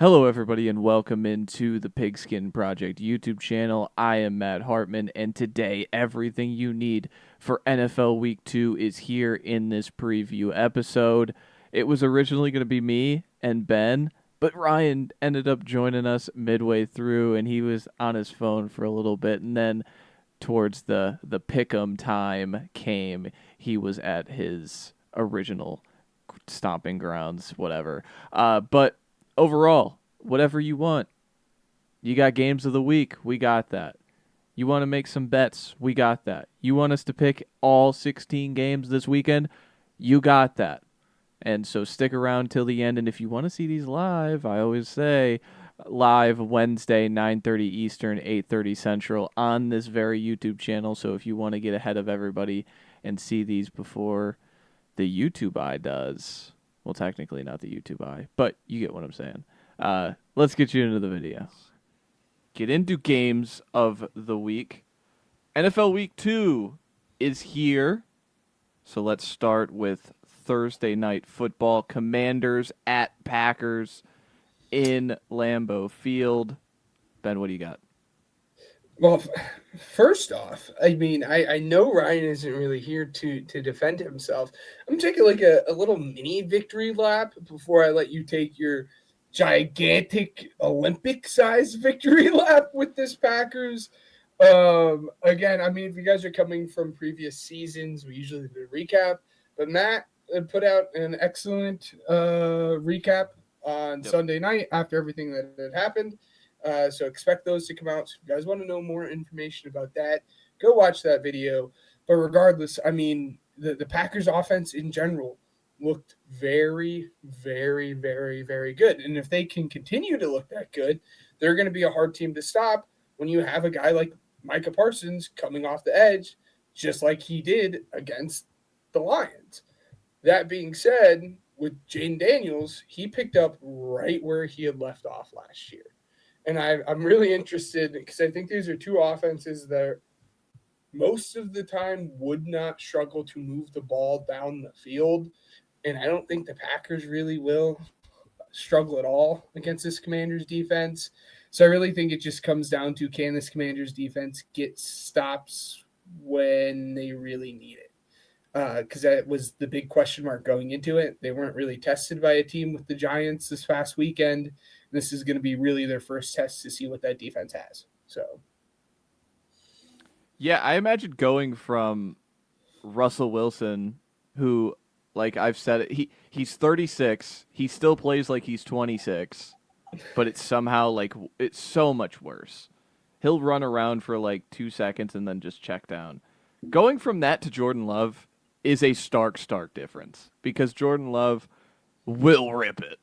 Hello, everybody, and welcome into the Pigskin Project YouTube channel. I am Matt Hartman, and today everything you need for NFL Week 2 is here in this preview episode. It was originally going to be me and Ben, but Ryan ended up joining us midway through, and he was on his phone for a little bit, and then towards the Pick'em time came, he was at his original stomping grounds, whatever. But overall, whatever you want. You got games of the week, we got that. You want to make some bets, we got that. You want us to pick all 16 games this weekend, you got that. And so stick around till the end. And if you want to see these live, I always say live Wednesday, 9:30 Eastern, 8:30 Central on this very YouTube channel. So if you want to get ahead of everybody and see these before the YouTube eye does, well, technically not the YouTube eye, but you get what I'm saying. Let's get you into the video. Get into games of the week. NFL Week 2 is here. So let's start with Thursday night football. Commanders at Packers in Lambeau Field. Ben, what do you got? Well, first off, I know Ryan isn't really here to defend himself. I'm taking like a little mini victory lap before I let you take your gigantic Olympic size victory lap with this Packers. Again, if you guys are coming from previous seasons, we usually do a recap, but Matt put out an excellent recap on Yep. Sunday night after everything that had happened. So expect those to come out. So if you guys want to know more information about that, go watch that video. But regardless, the Packers offense in general looked very, very, very, very good. And if they can continue to look that good, they're going to be a hard team to stop when you have a guy like Micah Parsons coming off the edge, just like he did against the Lions. That being said, with Jaden Daniels, he picked up right where he had left off last year. And I'm really interested because I think these are two offenses that most of the time would not struggle to move the ball down the field. And I don't think the Packers really will struggle at all against this Commanders defense. So I really think it just comes down to, can this Commanders defense get stops when they really need it? Because that was the big question mark going into it. They weren't really tested by a team with the Giants this past weekend. This is going to be really their first test to see what that defense has. So, Yeah, I imagine going from Russell Wilson, who, like I've said, he's 36. He still plays like he's 26, but it's somehow like it's so much worse. He'll run around for like 2 seconds and then just check down. Going from that to Jordan Love is a stark difference because Jordan Love will rip it.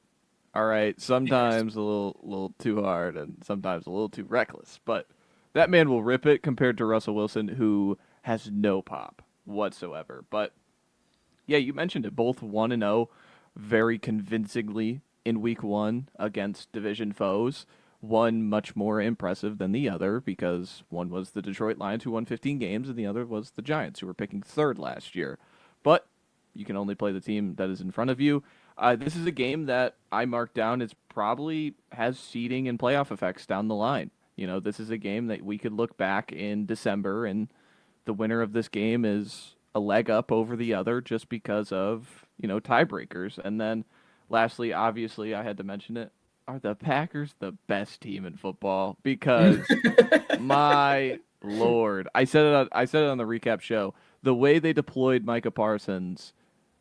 All right, yes. sometimes a little too hard and sometimes a little too reckless, but that man will rip it compared to Russell Wilson, who has no pop whatsoever. But yeah, you mentioned it. Both 1-0 very convincingly in week 1 against division foes. One much more impressive than the other because one was the Detroit Lions, who won 15 games, and the other was the Giants, who were picking third last year. But you can only play the team that is in front of you. This is a game that I marked down as probably has seeding and playoff effects down the line. You know, this is a game that we could look back in December, and the winner of this game is a leg up over the other just because of, tiebreakers. And then lastly, obviously, I had to mention it. Are the Packers the best team in football? Because my lord, I said it on the recap show. The way they deployed Micah Parsons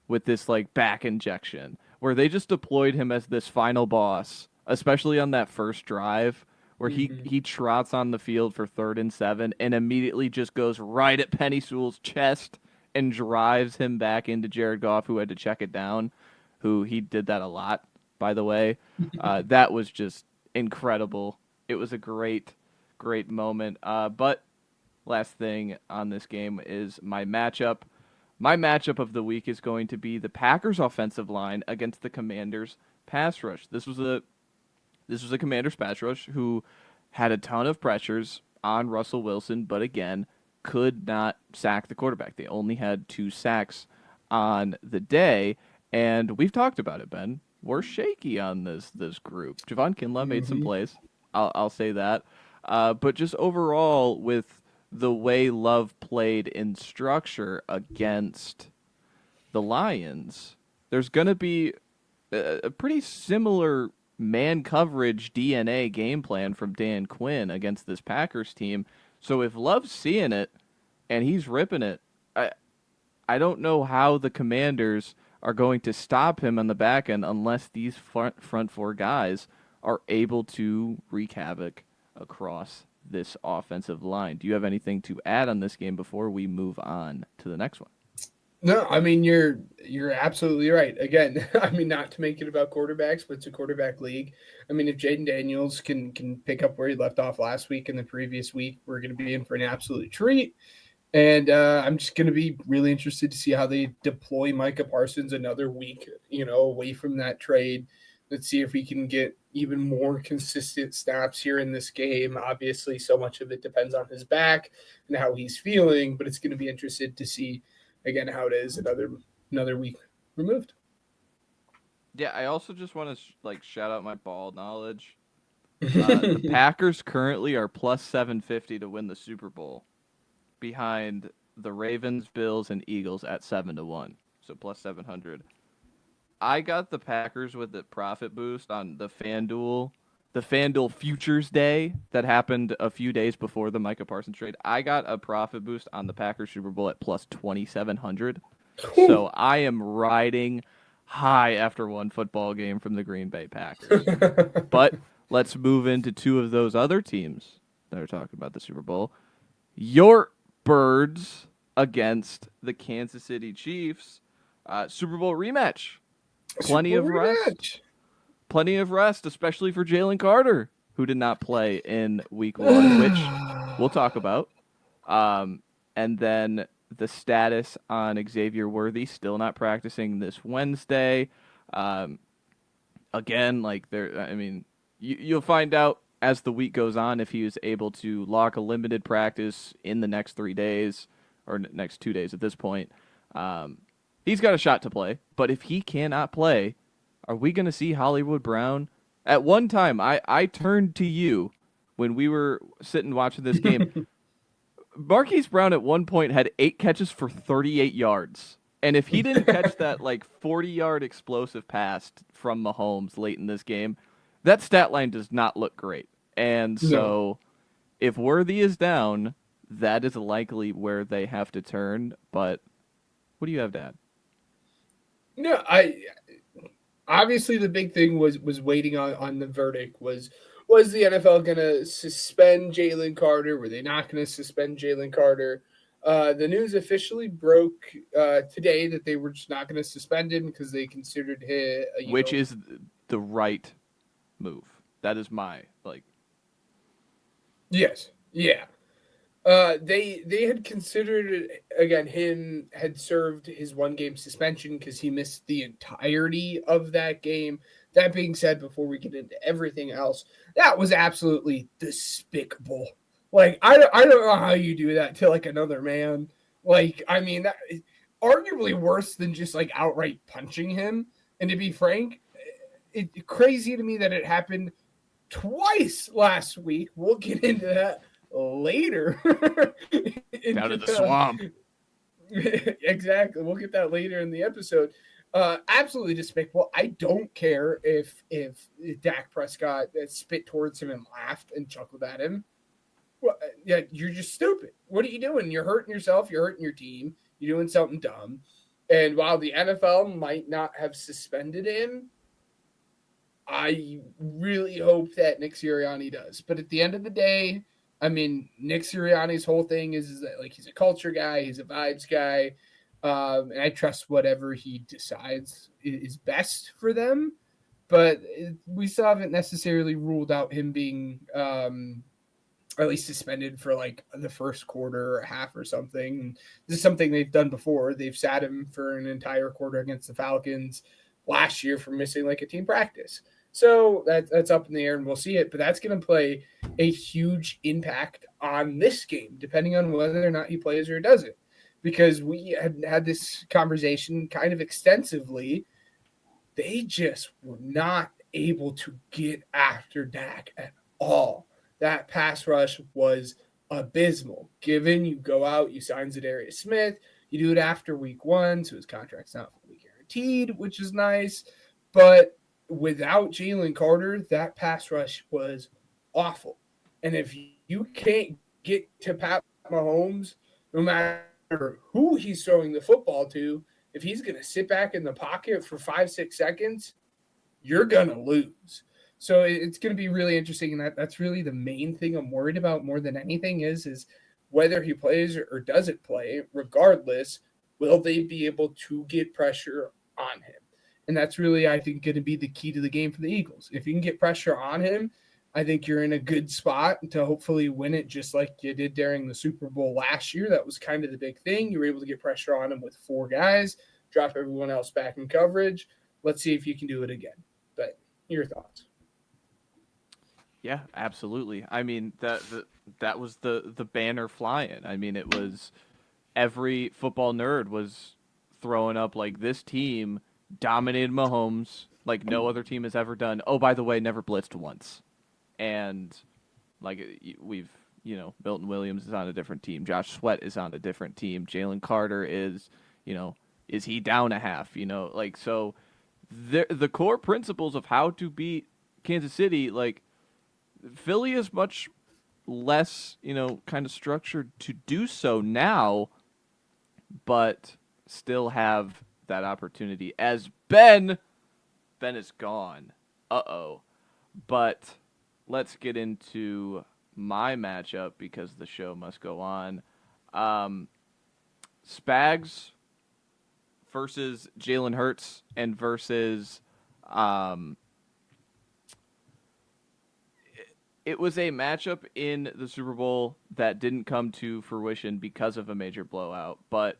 with this like back injection, where they just deployed him as this final boss, especially on that first drive where he Mm-hmm. he trots on the field for 3rd and 7 and immediately just goes right at Penny Sewell's chest and drives him back into Jared Goff, who had to check it down, who he did that a lot, by the way. That was just incredible. It was a great moment. But last thing on this game is my matchup. My matchup of the week is going to be the Packers offensive line against the Commanders pass rush. This was a Commanders pass rush who had a ton of pressures on Russell Wilson, but again, could not sack the quarterback. They only had 2 sacks on the day, and we've talked about it, Ben. we're shaky on this group. Javon Kinlaw made some plays. I'll say that. But just overall, with the way Love played in structure against the Lions, there's going to be a pretty similar man coverage DNA game plan from Dan Quinn against this Packers team. So if Love's seeing it and he's ripping it, I don't know how the Commanders are going to stop him on the back end unless these front four guys are able to wreak havoc across this offensive line. Do you have anything to add on this game before we move on to the next one? No, I mean you're absolutely right. Again, I mean not to make it about quarterbacks, but it's a quarterback league. I mean if Jaden Daniels can pick up where he left off last week and the previous week, we're going to be in for an absolute treat. And I'm just going to be really interested to see how they deploy Micah Parsons another week, away from that trade. Let's see if we can get even more consistent snaps here in this game. Obviously, so much of it depends on his back and how he's feeling, but it's going to be interested to see, again, how it is another week removed. Yeah, I also just want to shout out my ball knowledge. The Packers currently are plus 750 to win the Super Bowl, behind the Ravens, Bills, and Eagles at 7-1, so plus 700. I got the Packers with the profit boost on the FanDuel Futures Day that happened a few days before the Micah Parsons trade. I got a profit boost on the Packers Super Bowl at plus 2,700. So I am riding high after one football game from the Green Bay Packers. But let's move into two of those other teams that are talking about the Super Bowl. Your Birds against the Kansas City Chiefs. Super Bowl rematch. Plenty of rest, especially for Jalen Carter, who did not play in week 1, which we'll talk about. And then the status on Xavier Worthy, still not practicing this Wednesday. Again, you'll find out as the week goes on if he was able to lock a limited practice in the next 3 days, or next 2 days at this point. He's got a shot to play, but if he cannot play, are we going to see Hollywood Brown? At one time, I turned to you when we were sitting watching this game. Marquise Brown at one point had 8 catches for 38 yards. And if he didn't catch that 40-yard explosive pass from Mahomes late in this game, that stat line does not look great. And so if Worthy is down, that is likely where they have to turn. But what do you have to add? No, obviously the big thing was waiting on the verdict. Was the NFL going to suspend Jalen Carter? Were they not going to suspend Jalen Carter? The news officially broke today that they were just not going to suspend him because they considered him, which is the right move. That is my Yes, yeah. They had considered, again, him had served his 1-game suspension because he missed the entirety of that game. That being said, before we get into everything else, that was absolutely despicable. I don't know how you do that to another man. That is arguably worse than just outright punching him. And to be frank, it's crazy to me that it happened twice last week. We'll get into that later. Down to the swamp. Exactly. We'll get that later in the episode. Absolutely despicable. I don't care if Dak Prescott spit towards him and laughed and chuckled at him. Well, yeah, you're just stupid. What are you doing? You're hurting yourself. You're hurting your team. You're doing something dumb. And while the NFL might not have suspended him, I really hope that Nick Sirianni does. But at the end of the day, I mean, Nick Sirianni's whole thing is that he's a culture guy, he's a vibes guy, and I trust whatever he decides is best for them. But we still haven't necessarily ruled out him being at least suspended for the first quarter or half or something. This is something they've done before. They've sat him for an entire quarter against the Falcons last year for missing a team practice. So that's up in the air and we'll see it. But that's going to play a huge impact on this game, depending on whether or not he plays or doesn't. Because we had this conversation kind of extensively they just were not able to get after Dak at all. That pass rush was abysmal. Given you go out, you sign Zadarius Smith, you do it after week 1, so his contract's not fully guaranteed, which is nice. But without Jalen Carter, that pass rush was awful. And if you can't get to Pat Mahomes, no matter who he's throwing the football to, if he's going to sit back in the pocket for 5-6 seconds, you're going to lose. So it's going to be really interesting. And that's really the main thing I'm worried about more than anything is whether he plays or doesn't play. Regardless, will they be able to get pressure on him? And that's really, I think, going to be the key to the game for the Eagles. If you can get pressure on him, I think you're in a good spot to hopefully win it just like you did during the Super Bowl last year. That was kind of the big thing. You were able to get pressure on him with 4 guys, drop everyone else back in coverage. Let's see if you can do it again. But your thoughts? Yeah, absolutely. I mean, that was the banner flying. I mean, it was every football nerd was throwing up like this team dominated Mahomes like no other team has ever done. Oh, by the way, never blitzed once. And like we've, Milton Williams is on a different team. Josh Sweat is on a different team. Jalen Carter is, is he down a half? So the core principles of how to beat Kansas City, like Philly is much less, kind of structured to do so now, but still have that opportunity as Ben is gone. Uh-oh. But let's get into my matchup because the show must go on. Spags versus Jalen Hurts and versus it was a matchup in the Super Bowl that didn't come to fruition because of a major blowout. But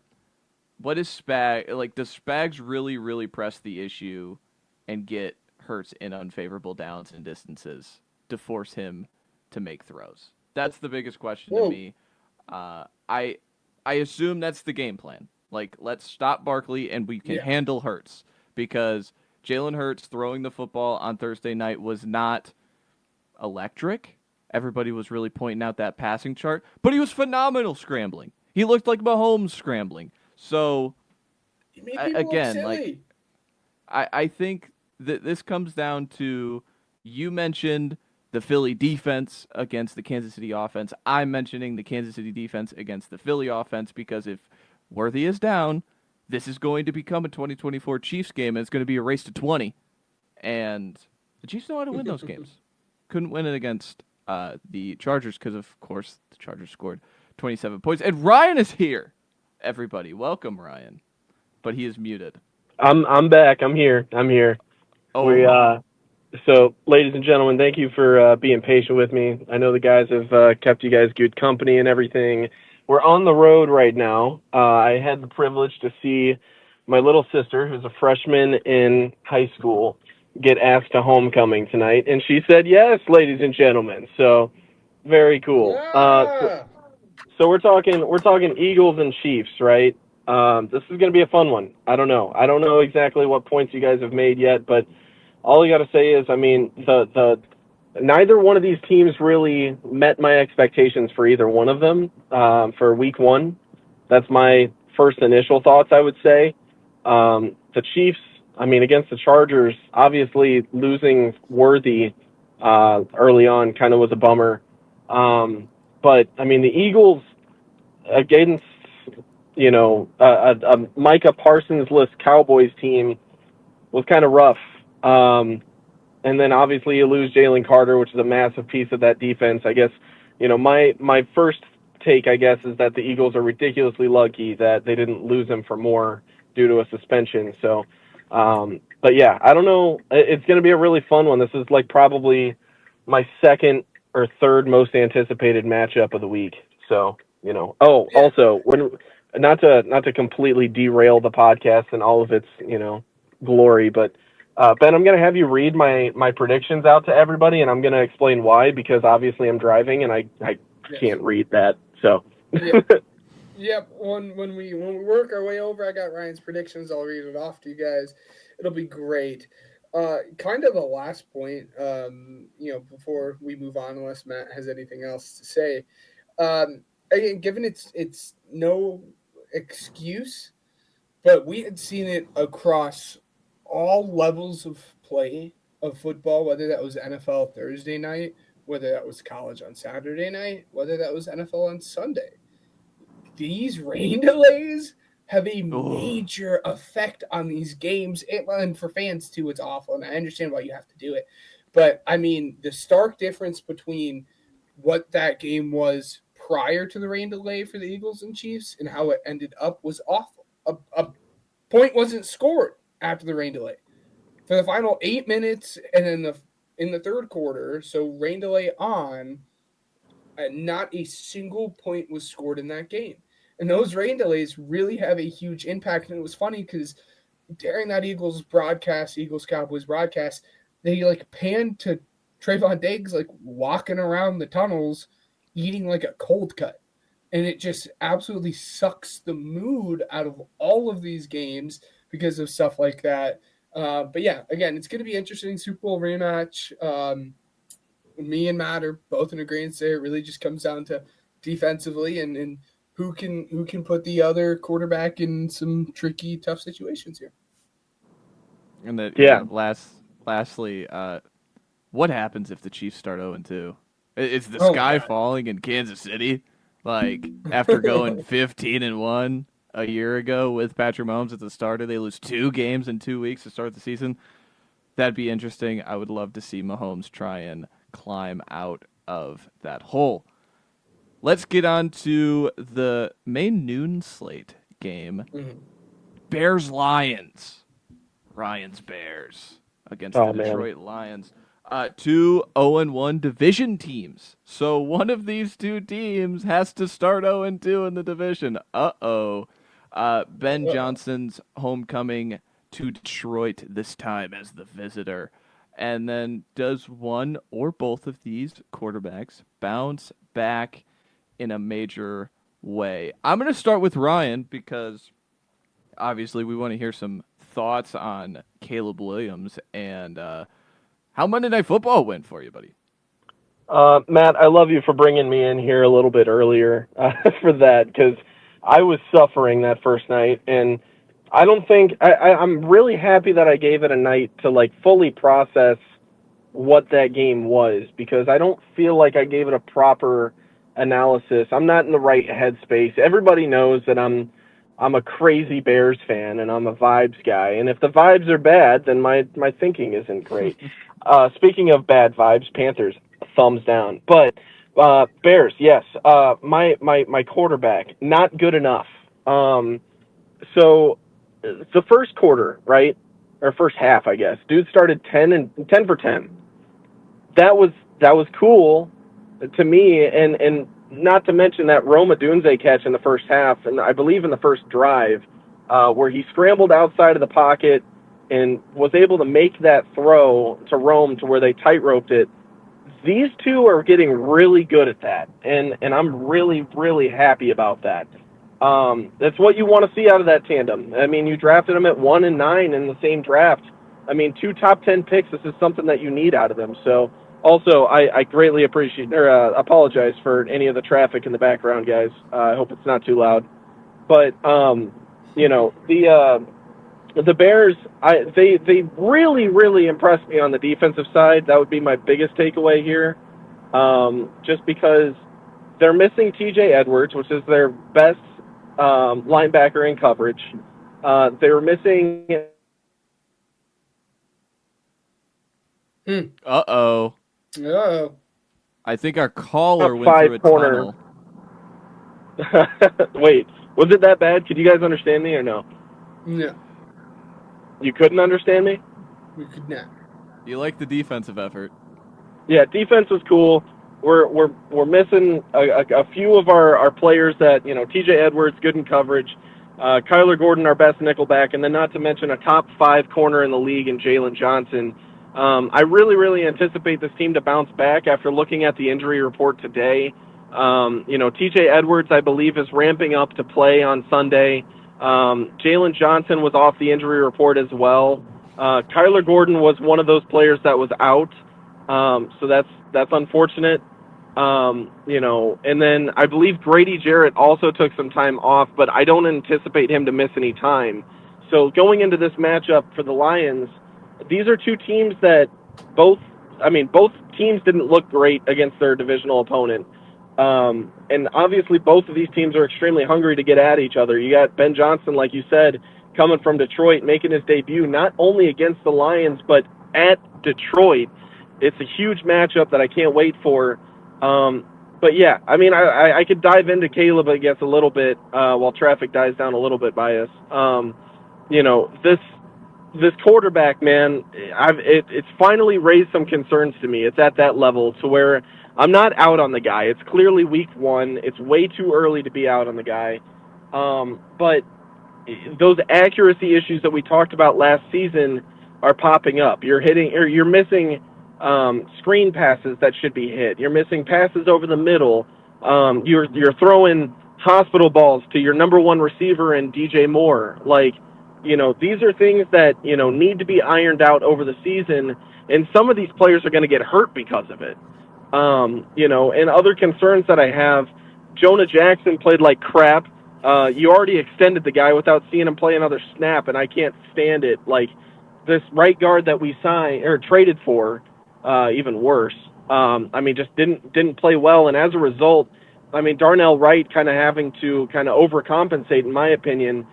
what is Spags like? Does Spags really, really press the issue and get Hurts in unfavorable downs and distances to force him to make throws? That's the biggest question to me. I assume that's the game plan. Like, let's stop Barkley and we can handle Hurts because Jalen Hurts throwing the football on Thursday night was not electric. Everybody was really pointing out that passing chart, but he was phenomenal scrambling. He looked like Mahomes scrambling. So, again, like, I think that this comes down to, you mentioned the Philly defense against the Kansas City offense. I'm mentioning the Kansas City defense against the Philly offense because if Worthy is down, this is going to become a 2024 Chiefs game, and it's going to be a race to 20. And the Chiefs know how to win those games. Couldn't win it against the Chargers because, of course, the Chargers scored 27 points. And Ryan is here. Everybody, welcome Ryan. But he is muted. I'm back. I'm here. Oh, So, ladies and gentlemen, thank you for being patient with me. I know the guys have kept you guys good company and everything. We're on the road right now. I had the privilege to see my little sister, who's a freshman in high school, get asked to homecoming tonight, and she said yes, ladies and gentlemen. So, very cool. So we're talking Eagles and Chiefs, right? This is going to be a fun one. I don't know exactly what points you guys have made yet, but all I got to say is, I mean, the neither one of these teams really met my expectations for either one of them for week 1. That's my first initial thoughts, I would say. The Chiefs, I mean, against the Chargers, obviously losing Worthy early on kind of was a bummer. But, I mean, the Eagles against, a Micah Parsons-less Cowboys team was kind of rough. And then obviously you lose Jalen Carter, which is a massive piece of that defense. I guess, my first take, I guess, is that the Eagles are ridiculously lucky that they didn't lose him for more due to a suspension. So, but yeah, I don't know. It's going to be a really fun one. This is like probably my second or third most anticipated matchup of the week. So, also not to completely derail the podcast and all of its, glory, but Ben, I'm going to have you read my predictions out to everybody, and I'm going to explain why, because obviously I'm driving and I can't read that. So. Yep. When we work our way over, I got Ryan's predictions. I'll read it off to you guys. It'll be great. Kind of the last point, before we move on, unless Matt has anything else to say. Again, given it's no excuse, but we had seen it across all levels of play of football, whether that was NFL Thursday night, whether that was college on Saturday night, whether that was NFL on Sunday. These rain delays have a Oh, major effect on these games, and for fans too. It's awful, and I understand why you have to do it, but I mean the stark difference between what that game was prior to the rain delay for the Eagles and Chiefs and how it ended up was awful. A point wasn't scored after the rain delay for the final 8 minutes, and then in the third quarter. So rain delay on, not a single point was scored in that game. And those rain delays really have a huge impact. And it was funny because during that Eagles Cowboys broadcast, they like panned to Trayvon Diggs like walking around the tunnels, eating like a cold cut. And it just absolutely sucks the mood out of all of these games because of stuff like that. But yeah, again, it's going to be interesting. Super Bowl rematch. Me and Matt are both in agreement there. It really just comes down to defensively and who can put the other quarterback in some tricky, tough situations here. and that Yeah. lastly, what happens if the Chiefs start 0-2? Is the Oh, sky God. falling in Kansas City? Like after going 15-1 a year ago with Patrick Mahomes at the starter, they lose 2 games in 2 weeks to start the season. That'd be interesting. I would love to see Mahomes try and climb out of that hole. Let's get on to the main noon slate game. Mhm. Bears-Lions. Ryan's Bears against the Oh, man. Detroit Lions. 2 0-1 division teams. So one of these two teams has to start 0-2 in the division. Uh-oh. Ben Johnson's homecoming to Detroit this time as the visitor. And then does one or both of these quarterbacks bounce back in a major way? I'm going to start with Ryan because obviously we want to hear some thoughts on Caleb Williams and how Monday Night Football went for you, buddy. Matt, I love you for bringing me in here a little bit earlier for that, because I was suffering that first night, and I don't think I'm really happy that I gave it a night to like fully process what that game was, because I don't feel like I gave it a proper analysis. I'm not in the right headspace. Everybody knows that I'm a crazy Bears fan and I'm a vibes guy. And if the vibes are bad, then my thinking isn't great. Speaking of bad vibes, Panthers, thumbs down. But Bears, yes. My quarterback, not good enough. So the first quarter, right, or first half, I guess. Dude started 10 for 10. That was cool to me, and not to mention that Roma Dunze catch in the first half, and I believe in the first drive, where he scrambled outside of the pocket and was able to make that throw to Rome to where they tight-roped it. These two are getting really good at that, and I'm really, really happy about that. That's what you want to see out of that tandem. I mean, you drafted them at 1 and 9 in the same draft. I mean, 2 top 10 picks. This is something that you need out of them. So, also, I greatly appreciate or apologize for any of the traffic in the background, guys. I hope it's not too loud. But the Bears, they really, really impressed me on the defensive side. That would be my biggest takeaway here. Just because they're missing TJ Edwards, which is their best linebacker in coverage. They're missing. Uh-oh. Oh, I think our caller Top went through a 5 corner. tunnel. Wait, was it that bad? Could you guys understand me or no? no, You couldn't understand me? we could not. You like the defensive effort. Yeah, defense was cool. We're missing a few of our players that, TJ Edwards, good in coverage. Kyler Gordon, our best nickelback, and then not to mention a top 5 corner in the league in Jalen Johnson. I really, really anticipate this team to bounce back after looking at the injury report today. TJ Edwards, I believe, is ramping up to play on Sunday. Jalen Johnson was off the injury report as well. Kyler Gordon was one of those players that was out, so that's unfortunate. And then I believe Grady Jarrett also took some time off, but I don't anticipate him to miss any time. So going into this matchup for the Lions, these are two teams that both teams didn't look great against their divisional opponent. And obviously both of these teams are extremely hungry to get at each other. You got Ben Johnson, like you said, coming from Detroit, making his debut not only against the Lions, but at Detroit. It's a huge matchup that I can't wait for. But yeah, I mean, I could dive into Caleb, I guess, a little bit while traffic dies down a little bit by us. This quarterback, man, it's finally raised some concerns to me. It's at that level to where I'm not out on the guy. It's clearly week 1. It's way too early to be out on the guy. But those accuracy issues that we talked about last season are popping up. You're missing screen passes that should be hit. You're missing passes over the middle. You're throwing hospital balls to your number 1 receiver in DJ Moore. These are things that, need to be ironed out over the season, and some of these players are going to get hurt because of it. And other concerns that I have, Jonah Jackson played like crap. You already extended the guy without seeing him play another snap, and I can't stand it. This right guard that we signed or traded for, even worse. Just didn't play well, and as a result, Darnell Wright kind of having to overcompensate, in my opinion.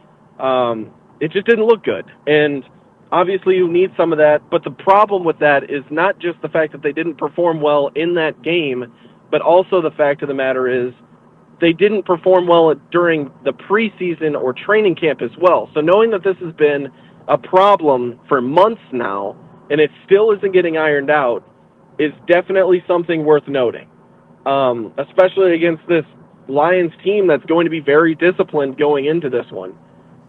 It just didn't look good, and obviously you need some of that. But the problem with that is not just the fact that they didn't perform well in that game, but also the fact of the matter is they didn't perform well during the preseason or training camp as well. So knowing that this has been a problem for months now, and it still isn't getting ironed out, is definitely something worth noting, especially against this Lions team that's going to be very disciplined going into this one.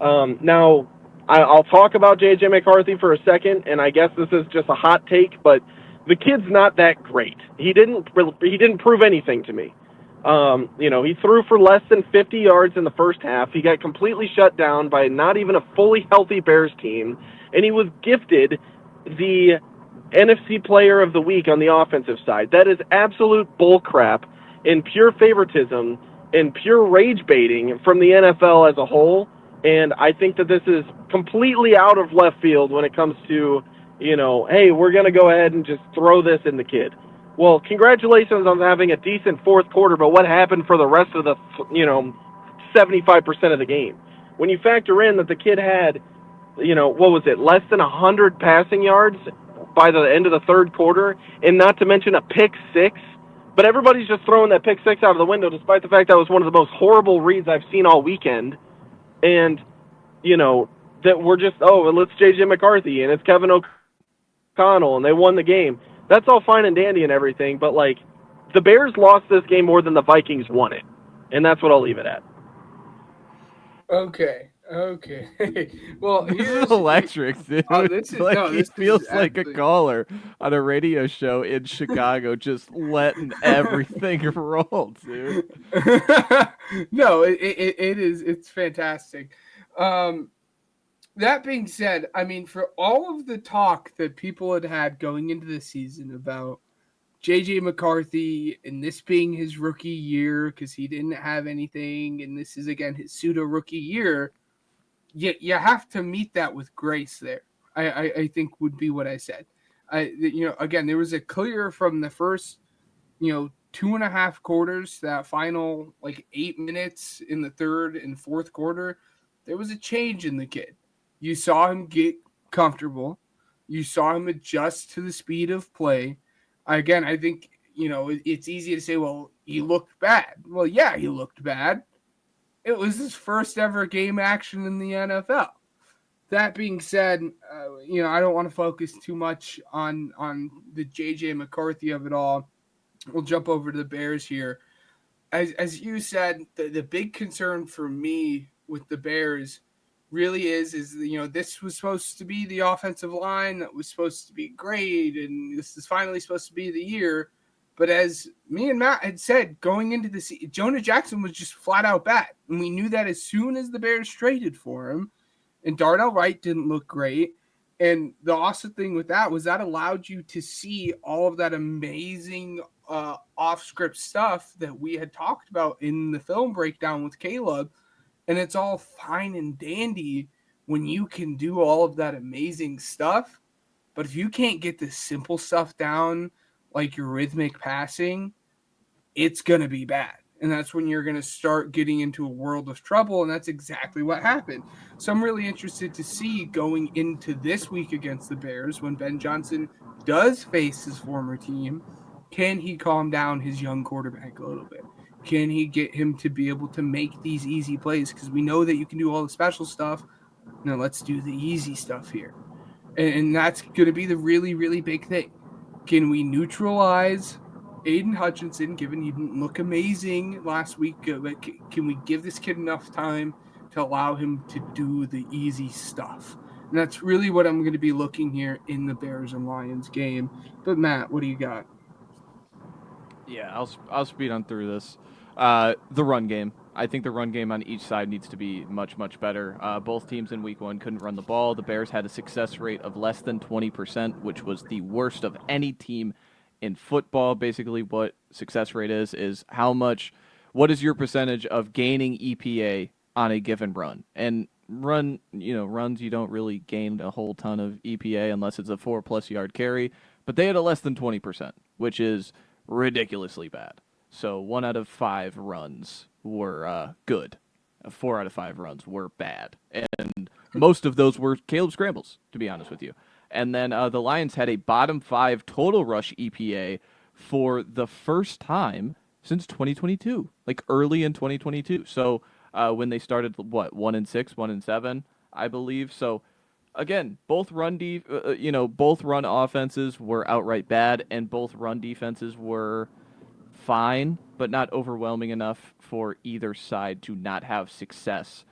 Now, I'll talk about J.J. McCarthy for a second, and I guess this is just a hot take, but the kid's not that great. He didn't prove anything to me. He threw for less than 50 yards in the first half. He got completely shut down by not even a fully healthy Bears team, and he was gifted the NFC Player of the Week on the offensive side. That is absolute bullcrap and pure favoritism and pure rage baiting from the NFL as a whole. And I think that this is completely out of left field when it comes to, hey, we're going to go ahead and just throw this in the kid. Well, congratulations on having a decent fourth quarter, but what happened for the rest of the, 75% of the game? When you factor in that the kid had, less than 100 passing yards by the end of the third quarter, and not to mention a pick 6, but everybody's just throwing that pick 6 out of the window, despite the fact that was one of the most horrible reads I've seen all weekend. And, that we're just, it's J.J. McCarthy and it's Kevin O'Connell and they won the game. That's all fine and dandy and everything, but, the Bears lost this game more than the Vikings won it. And that's what I'll leave it at. Okay. Well, this is electric, dude. He feels like a caller on a radio show in Chicago, just letting everything roll, dude. No, it is. It's fantastic. That being said, for all of the talk that people had going into the season about J.J. McCarthy and this being his rookie year because he didn't have anything, and this is, again, his pseudo-rookie year, you have to meet that with grace there, I think would be what I said. Again, there was a clear from the first, 2.5 quarters, that final, 8 minutes in the third and fourth quarter, there was a change in the kid. You saw him get comfortable. You saw him adjust to the speed of play. Again, I think, it's easy to say, well, he looked bad. Well, yeah, he looked bad. It was his first ever game action in the NFL. That being said, I don't want to focus too much on the J.J. McCarthy of it all. We'll jump over to the Bears here. As you said, the big concern for me with the Bears really is this was supposed to be the offensive line that was supposed to be great, and this is finally supposed to be the year. But as me and Matt had said, going into the season, Jonah Jackson was just flat out bad. And we knew that as soon as the Bears traded for him. And Darnell Wright didn't look great. And the awesome thing with that was that allowed you to see all of that amazing off-script stuff that we had talked about in the film breakdown with Caleb. And it's all fine and dandy when you can do all of that amazing stuff. But if you can't get the simple stuff down, like your rhythmic passing, it's going to be bad. And that's when you're going to start getting into a world of trouble. And that's exactly what happened. So I'm really interested to see going into this week against the Bears when Ben Johnson does face his former team. Can he calm down his young quarterback a little bit? Can he get him to be able to make these easy plays? Because we know that you can do all the special stuff. Now let's do the easy stuff here. And that's going to be the really, really big thing. Can we neutralize Aiden Hutchinson, given he didn't look amazing last week? But can we give this kid enough time to allow him to do the easy stuff? And that's really what I'm going to be looking here in the Bears and Lions game. But Matt, what do you got? Yeah, I'll speed on through this. The run game. I think the run game on each side needs to be much, much better. Both teams in week 1 couldn't run the ball. The Bears had a success rate of less than 20%, which was the worst of any team in football. Basically, what success rate is what is your percentage of gaining EPA on a given run? And runs, you don't really gain a whole ton of EPA unless it's a 4+ yard carry, but they had a less than 20%, which is ridiculously bad. So 1 out of 5 runs were good. 4 out of 5 runs were bad. And most of those were Caleb scrambles, to be honest with you. And then the Lions had a bottom 5 total rush EPA for the first time since 2022, like early in 2022. So when they started, 1-6, 1-7, I believe. So again, both both run offenses were outright bad, and both run defenses were fine, but not overwhelming enough for either side to not have success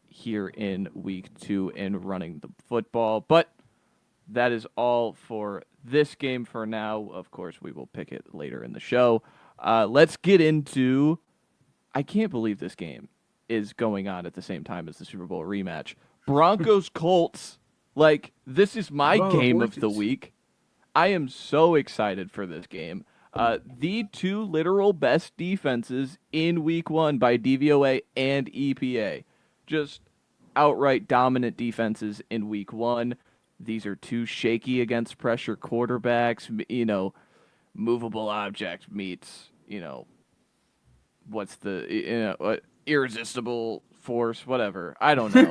here in week 2 in running the football. But that is all for this game for now. Of course, we will pick it later in the show. Let's get into... I can't believe this game is going on at the same time as the Super Bowl rematch. Broncos Colts. Like, this is my game of the week. I am so excited for this game. The 2 literal best defenses in week 1 by DVOA and EPA. Just outright dominant defenses in week 1. These are 2 shaky against pressure quarterbacks. Movable object meets, what's the, irresistible force, whatever. I don't know.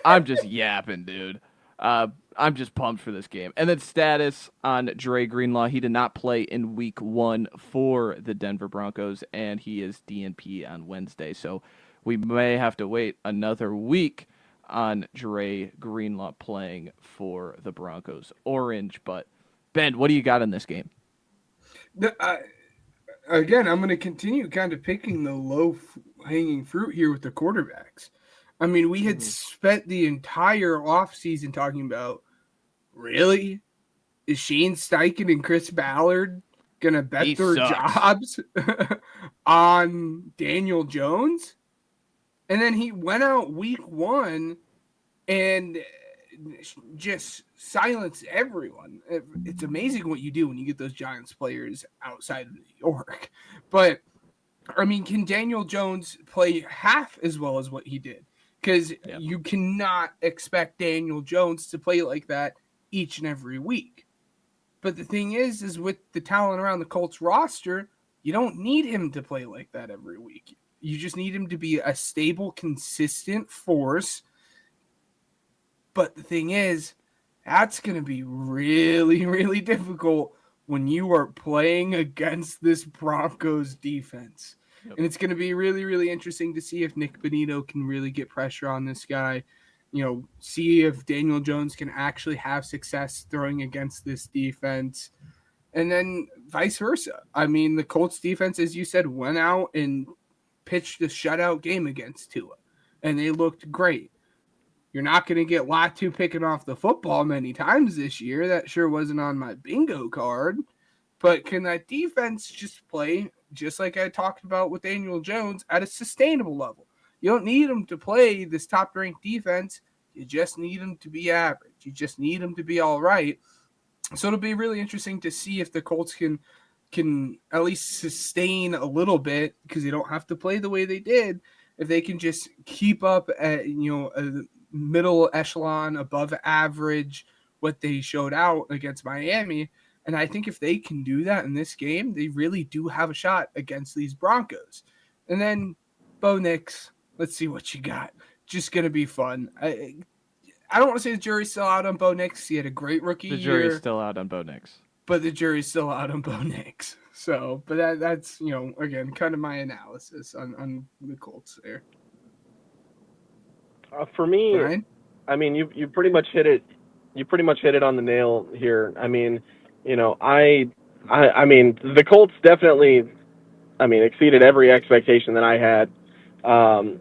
I'm just yapping, dude. I'm just pumped for this game. And then status on Dre Greenlaw. He did not play in week 1 for the Denver Broncos, and he is DNP on Wednesday. So we may have to wait another week on Dre Greenlaw playing for the Broncos Orange. But, Ben, what do you got in this game? Again, I'm going to continue kind of picking the low-hanging fruit here with the quarterbacks. I mean, we had spent the entire offseason talking about, really? Is Shane Steichen and Chris Ballard going to bet their jobs on Daniel Jones? And then he went out week 1 and just silenced everyone. It's amazing what you do when you get those Giants players outside of New York. But, I mean, can Daniel Jones play half as well as what he did? Because you cannot expect Daniel Jones to play like that each and every week. But the thing is with the talent around the Colts roster, you don't need him to play like that every week. You just need him to be a stable, consistent force. But the thing is, that's going to be really, really difficult when you are playing against this Broncos defense. Yep. And it's going to be really, really interesting to see if Nick Bonito can really get pressure on this guy. See if Daniel Jones can actually have success throwing against this defense. And then vice versa. I mean, the Colts defense, as you said, went out and pitched a shutout game against Tua. And they looked great. You're not going to get Latu picking off the football many times this year. That sure wasn't on my bingo card. But can that defense just play, just like I talked about with Daniel Jones, at a sustainable level? You don't need them to play this top-ranked defense. You just need them to be average. You just need them to be all right. So it'll be really interesting to see if the Colts can at least sustain a little bit, because they don't have to play the way they did. If they can just keep up at a middle echelon, above average, what they showed out against Miami. And I think if they can do that in this game, they really do have a shot against these Broncos. And then Bo Nix, let's see what you got. Just gonna be fun. I don't want to say the jury's still out on Bo Nix. He had a great rookie year. The jury's still out on Bo Nix. But the jury's still out on Bo Nix. So, but that's again, kind of my analysis on the Colts there. For me, Brian? I mean, you pretty much hit it. You pretty much hit it on the nail here. I mean, I mean, the Colts definitely, exceeded every expectation that I had. And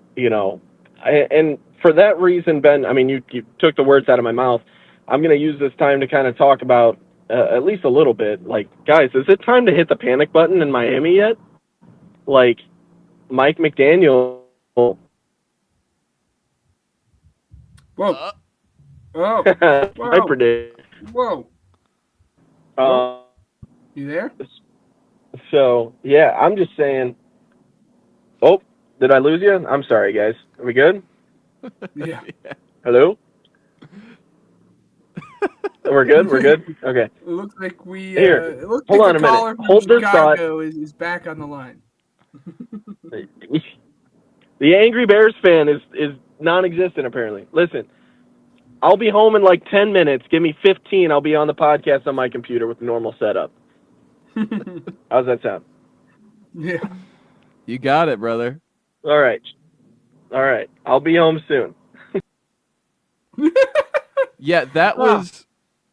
for that reason, Ben, I mean, you took the words out of my mouth. I'm going to use this time to kind of talk about at least a little bit. Like, guys, is it time to hit the panic button in Miami yet? Like, Mike McDaniel. Whoa. Oh. I predict. Whoa. You there? So, yeah, I'm just saying. Oh, did I lose you? I'm sorry, guys. Are we good? Yeah. Hello? We're good? We're good? Okay. It looks like we. Here, it looks hold like on a the minute. caller from Hold this Chicago is back on the line. The Angry Bears fan is non-existent, apparently. Listen, I'll be home in like 10 minutes. Give me 15. I'll be on the podcast on my computer with the normal setup. How's that sound? Yeah. You got it, brother. All right. I'll be home soon. Yeah, that was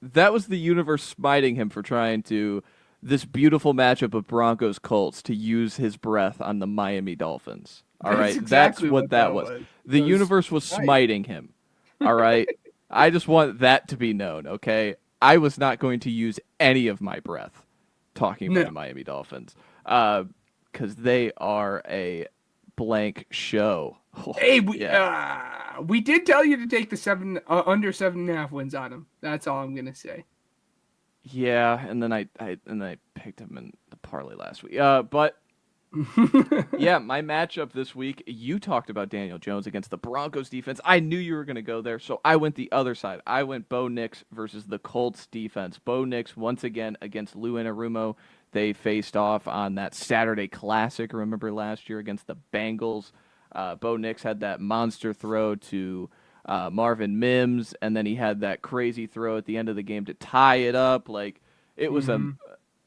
the universe smiting him for trying to this beautiful matchup of Broncos Colts to use his breath on the Miami Dolphins. All right, exactly that's what that was. The universe was smiting him. All right, I just want that to be known. Okay, I was not going to use any of my breath talking about the Miami Dolphins because they are a blank show. Hey, we did tell you to take the under 7.5 wins on him. That's all I'm gonna say. Yeah, and then I picked him in the parlay last week. But yeah, my matchup this week. You talked about Daniel Jones against the Broncos defense. I knew you were gonna go there, so I went the other side. I went Bo Nix versus the Colts defense. Bo Nix once again against Lou Anarumo. They faced off on that Saturday Classic. Remember last year against the Bengals. Bo Nix had that monster throw to Marvin Mims, and then he had that crazy throw at the end of the game to tie it up. Like, it was a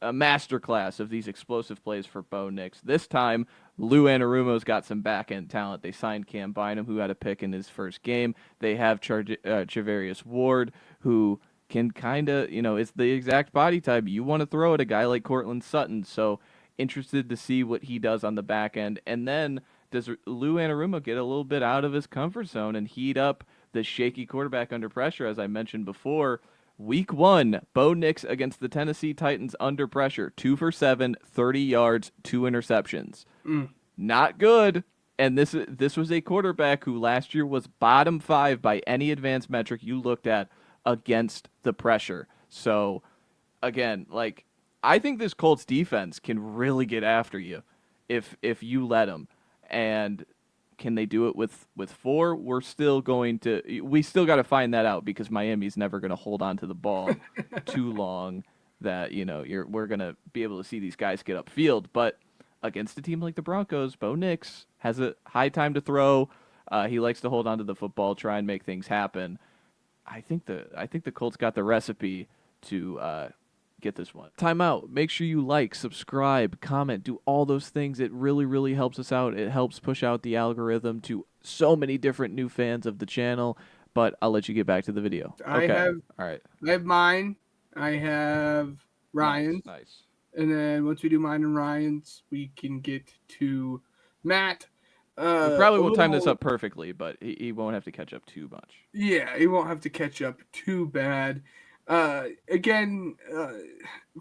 masterclass of these explosive plays for Bo Nix. This time, Lou Anarumo's got some back-end talent. They signed Cam Bynum, who had a pick in his first game. They have Charvarius Ward, who can kind of, is the exact body type you want to throw at a guy like Cortland Sutton. So, interested to see what he does on the back end. And then, does Lou Anarumo get a little bit out of his comfort zone and heat up the shaky quarterback under pressure? As I mentioned before, week 1, Bo Nix against the Tennessee Titans under pressure, 2 for 7, 30 yards, 2 interceptions. Not good. And this was a quarterback who last year was bottom 5 by any advanced metric you looked at against the pressure. So, again, like, I think this Colts defense can really get after you if you let them. And can they do it with 4? We still got to find that out, because Miami's never going to hold on to the ball too long that, we're going to be able to see these guys get upfield. But against a team like the Broncos, Bo Nix has a high time to throw. He likes to hold on to the football, try and make things happen. I think the Colts got the recipe to get this one. Timeout. Make sure you like, subscribe, comment, do all those things. It really, really helps us out. It helps push out the algorithm to so many different new fans of the channel. But I'll let you get back to the video. Okay. All right. I have mine. I have Ryan's. Nice. And then once we do mine and Ryan's, we can get to Matt. We probably won't time this up perfectly, but he won't have to catch up too much. Yeah, he won't have to catch up too bad. Again,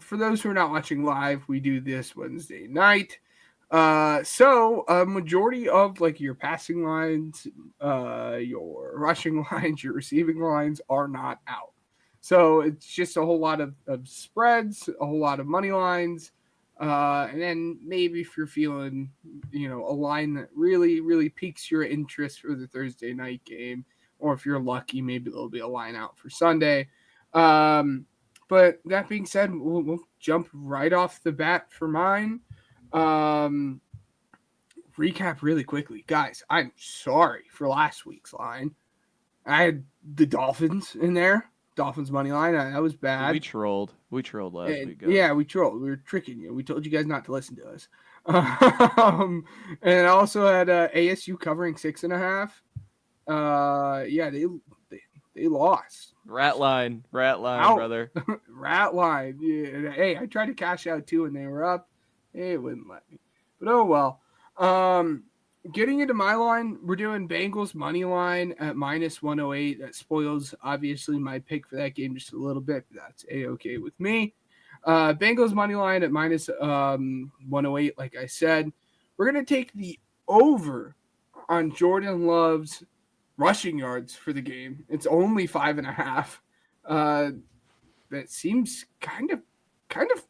for those who are not watching live, we do this Wednesday night. So a majority of like your passing lines, your rushing lines, your receiving lines are not out. So it's just a whole lot of spreads, a whole lot of money lines, and then maybe if you're feeling, a line that really, really piques your interest for the Thursday night game, or if you're lucky, maybe there'll be a line out for Sunday. But that being said, we'll jump right off the bat for mine. Um, Recap really quickly, guys. I'm sorry for last week's line. I had the Dolphins in there. Dolphins money line. That was bad. We trolled. We trolled last week, guys. Yeah, we trolled. We were tricking you. We told you guys not to listen to us. And I also had ASU covering 6.5. Yeah, they lost. Rat line, Out. brother. Rat line. Yeah. Hey, I tried to cash out too, and they were up. They wouldn't let me. But oh well. Getting into my line, we're doing Bengals money line at -108. That spoils obviously my pick for that game just a little bit. But that's a-okay with me. Bengals money line at -108. Like I said, we're gonna take the over on Jordan Love's rushing yards for the game. It's only 5.5. That seems kind of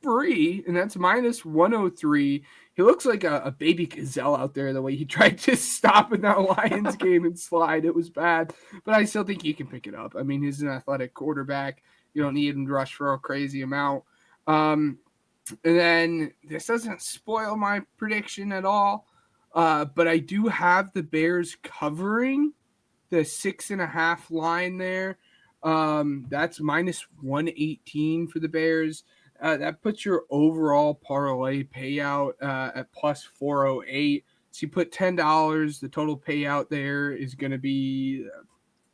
free, and that's -103. He looks like a baby gazelle out there, the way he tried to stop in that Lions game and slide. It was bad, but I still think he can pick it up. I mean, he's an athletic quarterback. You don't need him to rush for a crazy amount. And then this doesn't spoil my prediction at all, but I do have the Bears covering the 6.5 line there. That's -118 for the Bears. That puts your overall parlay payout at +408. So you put $10. The total payout there is going to be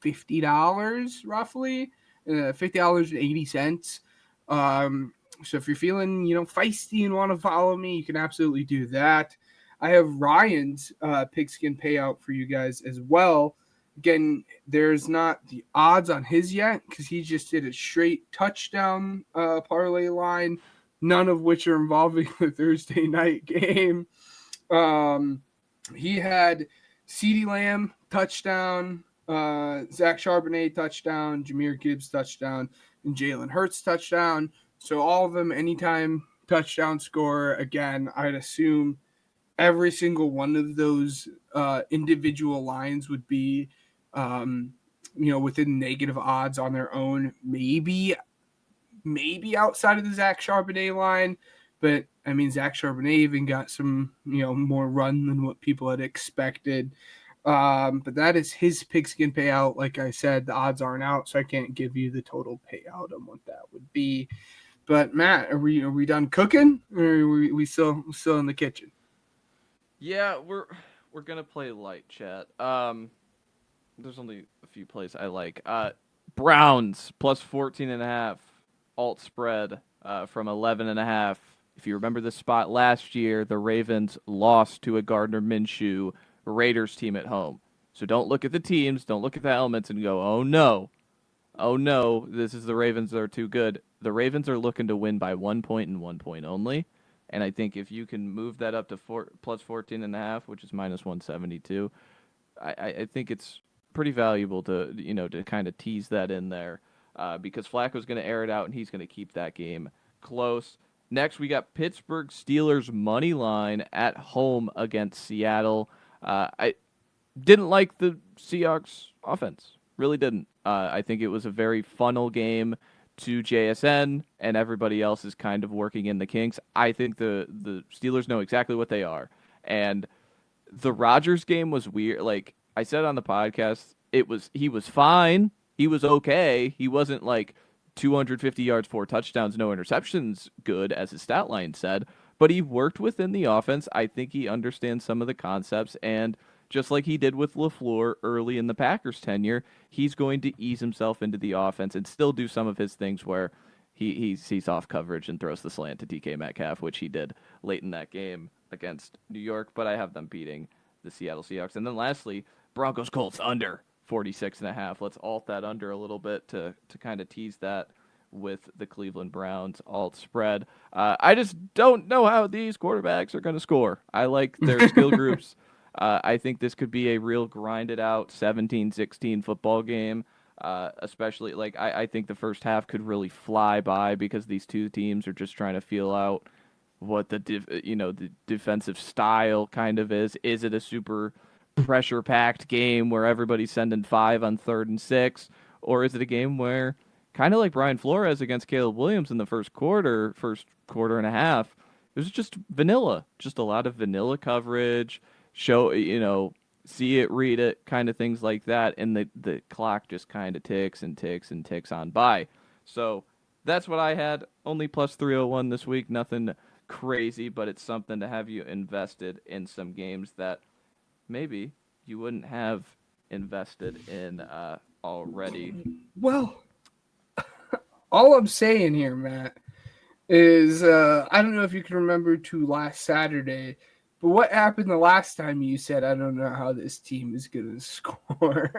$50 roughly, $50.80. So if you're feeling, feisty and want to follow me, you can absolutely do that. I have Ryan's pigskin payout for you guys as well. Again, there's not the odds on his yet because he just did a straight touchdown parlay line, none of which are involving the Thursday night game. He had CeeDee Lamb touchdown, Zach Charbonnet touchdown, Jahmyr Gibbs touchdown, and Jalen Hurts touchdown. So all of them anytime touchdown score. Again, I'd assume every single one of those individual lines would be within negative odds on their own, maybe outside of the Zach Charbonnet line. But I mean, Zach Charbonnet even got some, more run than what people had expected. But that is his pigskin payout. Like I said, the odds aren't out, so I can't give you the total payout on what that would be. But Matt, are we done cooking, or are we still in the kitchen? Yeah, we're gonna play light, chat. There's only a few plays I like. Browns +14.5 alt spread from 11.5. If you remember the spot last year, the Ravens lost to a Gardner Minshew Raiders team at home. So don't look at the teams, don't look at the elements and go, oh no, this is the Ravens, they're too good. The Ravens are looking to win by 1 point and 1 point only. And I think if you can move that up to +14.5, which is -172, I think it's pretty valuable to kind of tease that in there because Flacco's going to air it out and he's going to keep that game close. Next, we got Pittsburgh Steelers money line at home against Seattle. I didn't like the Seahawks offense. Really didn't. I think it was a very funnel game to JSN, and everybody else is kind of working in the kinks. I think the Steelers know exactly what they are. And the Rodgers game was weird. Like I said on the podcast, he was fine. He was okay. He wasn't like 250 yards, 4 touchdowns, no interceptions good, as his stat line said. But he worked within the offense. I think he understands some of the concepts, and just like he did with LaFleur early in the Packers' tenure, he's going to ease himself into the offense and still do some of his things where he sees off coverage and throws the slant to DK Metcalf, which he did late in that game against New York. But I have them beating the Seattle Seahawks. And then lastly, Broncos Colts under 46.5. Let's alt that under a little bit to kind of tease that with the Cleveland Browns alt spread. I just don't know how these quarterbacks are going to score. I like their skill groups. I think this could be a real grinded out 17-16 football game. Especially like I think the first half could really fly by because these two teams are just trying to feel out what the the defensive style kind of is. Is it a super pressure packed game where everybody's sending 5 on 3rd and 6, or is it a game where kind of like Brian Flores against Caleb Williams in the first quarter and a half, it was just vanilla, just a lot of vanilla coverage, show see it, read it, kind of things like that, and the clock just kind of ticks and ticks and ticks on by. So that's what I had. Only plus 301 this week. Nothing crazy, but it's something to have you invested in some games that maybe you wouldn't have invested in already. Well, all I'm saying here, Matt, is I don't know if you can remember to last Saturday, but what happened the last time you said, I don't know how this team is going to score?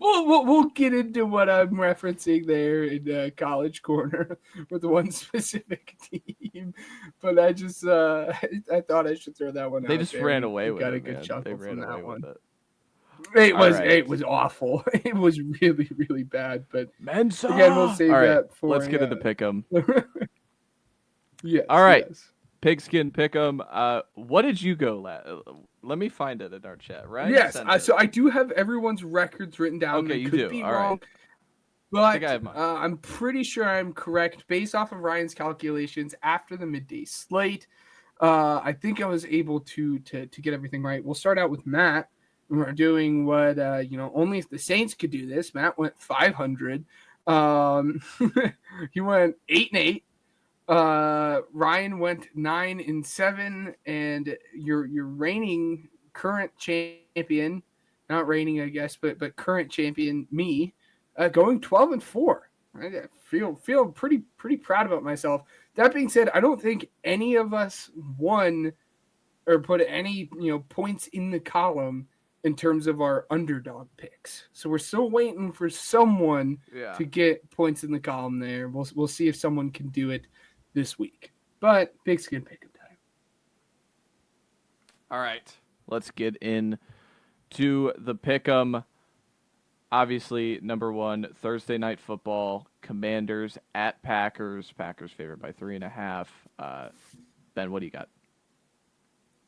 We'll get into what I'm referencing there in College Corner with one specific team, but I just I thought I should throw that one out. They just ran away with it. Got a good chuckle from that one. It was awful. It was really, really bad. But Mensa! Again, we'll save that for. Let's get into Pick'em. Yes. All right. Yes. Pigskin Pick'em. What did you go? Let me find it in our chat, right? Yes. So I do have everyone's records written down. Okay, you could do. Be All wrong, right. but I think I have mine. I'm pretty sure I'm correct based off of Ryan's calculations after the midday slate. I think I was able to get everything right. We'll start out with Matt. We're doing what only if the Saints could do this. Matt went 500. He went 8-8. Ryan went 9-7, and your reigning current champion, not reigning, I guess, but current champion, me, going 12-4. I feel pretty proud about myself. That being said, I don't think any of us won or put any points in the column in terms of our underdog picks. So we're still waiting for someone to get points in the column there. We'll see if someone can do it this week. But Pigskin Pick'em time. All right. Let's get in to the Pick'em. Obviously, number one, Thursday Night Football, Commanders at Packers. Packers favored by 3.5. Ben, what do you got?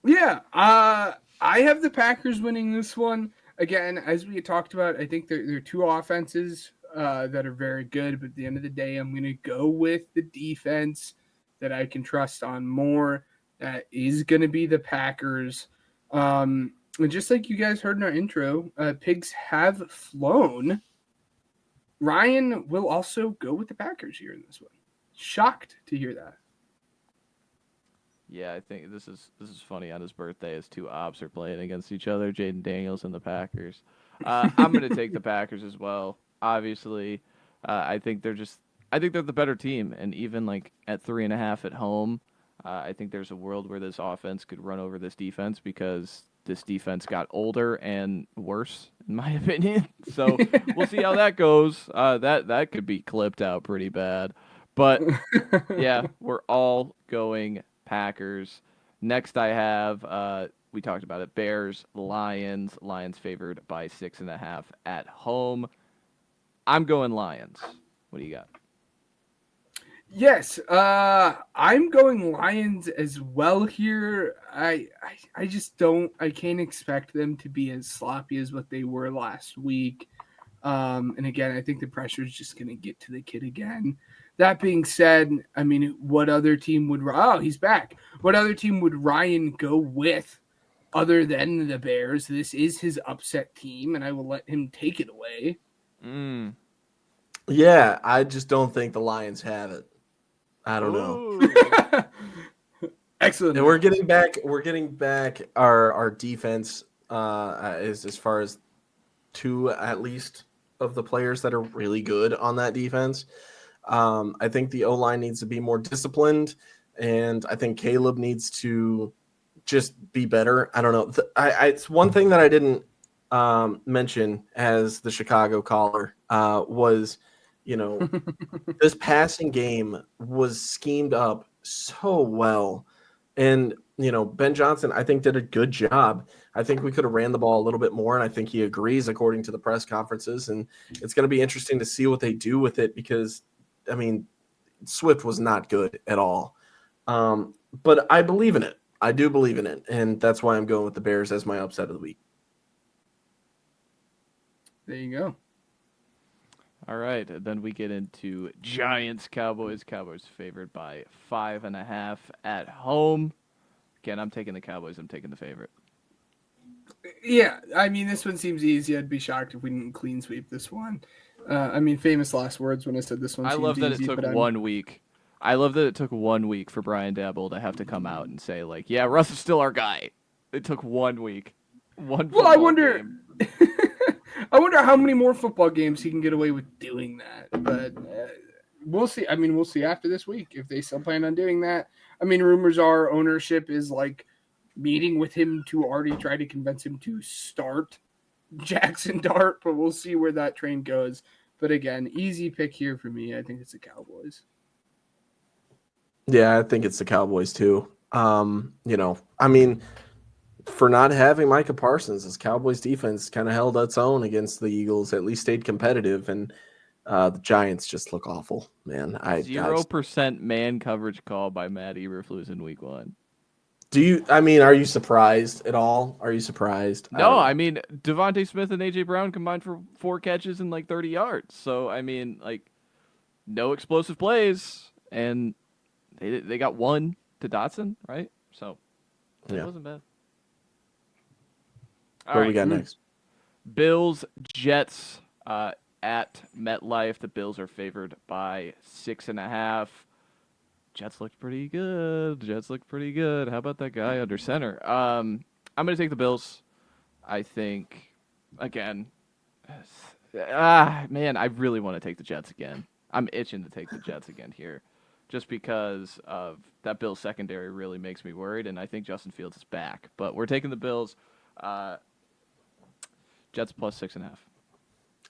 Yeah, I have the Packers winning this one. Again, as we had talked about, I think there are two offenses that are very good, but at the end of the day, I'm going to go with the defense that I can trust on more. That is going to be the Packers. And just like you guys heard in our intro, pigs have flown. Ryan will also go with the Packers here in this one. Shocked to hear that. Yeah, I think this is funny. On his birthday, his two ops are playing against each other, Jaden Daniels and the Packers. I'm going to take the Packers as well. Obviously, I think they're the better team, and even like at 3.5 at home, I think there's a world where this offense could run over this defense because this defense got older and worse, in my opinion. So we'll see how that goes. That could be clipped out pretty bad, but yeah, we're all going Packers. Next, I have we talked about it. Bears, Lions. Lions favored by 6.5 at home. I'm going Lions. What do you got? Yes, I'm going Lions as well here. I just I can't expect them to be as sloppy as what they were last week. And again, I think the pressure is just going to get to the kid again. That being said, I mean, what other team would? Oh, he's back. What other team would Ryan go with other than the Bears? This is his upset team, and I will let him take it away. Yeah, I just don't think the Lions have it. I don't know. Excellent. And we're getting back our defense as far as two at least of the players that are really good on that defense. I think the O-line needs to be more disciplined, and I think Caleb needs to just be better. I don't know. It's one thing that I didn't mention as the Chicago caller was, This passing game was schemed up so well. And, Ben Johnson, I think, did a good job. I think we could have ran the ball a little bit more, and I think he agrees, according to the press conferences. And it's going to be interesting to see what they do with it because, Swift was not good at all. But I believe in it. I do believe in it, and that's why I'm going with the Bears as my upset of the week. There you go. All right, and then we get into Giants Cowboys. Cowboys favored by 5.5 at home. Again, I'm taking the Cowboys. I'm taking the favorite. Yeah, this one seems easy. I'd be shocked if we didn't clean sweep this one. Famous last words when I said this one. I love that it took 1 week. I love that it took 1 week for Brian Daboll to have to come out and say, yeah, Russ is still our guy. It took 1 week. I wonder. I wonder how many more football games he can get away with doing that. But we'll see. We'll see after this week if they still plan on doing that. Rumors are ownership is meeting with him to already try to convince him to start Jackson Dart, but we'll see where that train goes. But again, easy pick here for me. I think it's the Cowboys. Yeah, I think it's the Cowboys too. For not having Micah Parsons, this Cowboys defense kind of held its own against the Eagles, at least stayed competitive, and the Giants just look awful, man. 0% man coverage call by Matt Eberflus in week 1. Are you surprised at all? Are you surprised? No, Devontae Smith and A.J. Brown combined for 4 catches and 30 yards. So, no explosive plays, and they got 1 to Dotson, right? So, it wasn't bad. What we got next? Bills, Jets at MetLife. The Bills are favored by 6.5. Jets looked pretty good. How about that guy under center? I'm going to take the Bills. I think, again, I really want to take the Jets again. I'm itching to take the Jets again here just because of that Bills secondary really makes me worried, and I think Justin Fields is back. But we're taking the Bills. Jets plus 6.5.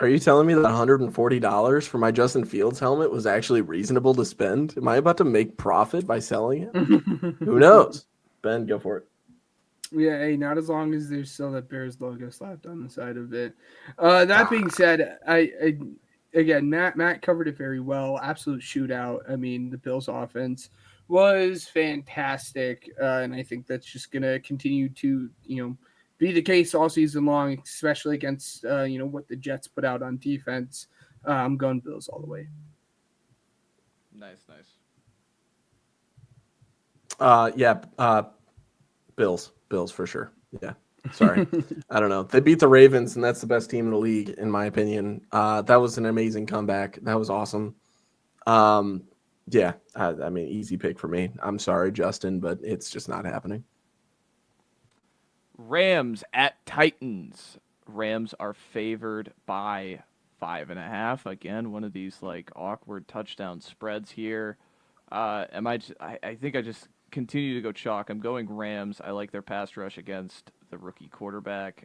Are you telling me that $140 for my Justin Fields helmet was actually reasonable to spend? Am I about to make profit by selling it? Who knows? Ben, go for it. Yeah, hey, not as long as there's still that Bears logo slapped on the side of it. That being said, Matt covered it very well. Absolute shootout. The Bills offense was fantastic, and I think that's just going to continue to, be the case all season long, especially against what the Jets put out on defense. I'm going Bills all the way. Nice. Bills for sure. Yeah. Sorry. I don't know. They beat the Ravens, and that's the best team in the league, in my opinion. That was an amazing comeback. That was awesome. Easy pick for me. I'm sorry, Justin, but it's just not happening. Rams at Titans. Rams are favored by 5.5. Again, one of these awkward touchdown spreads here. I think I just continue to go chalk. I'm going Rams. I like their pass rush against the rookie quarterback.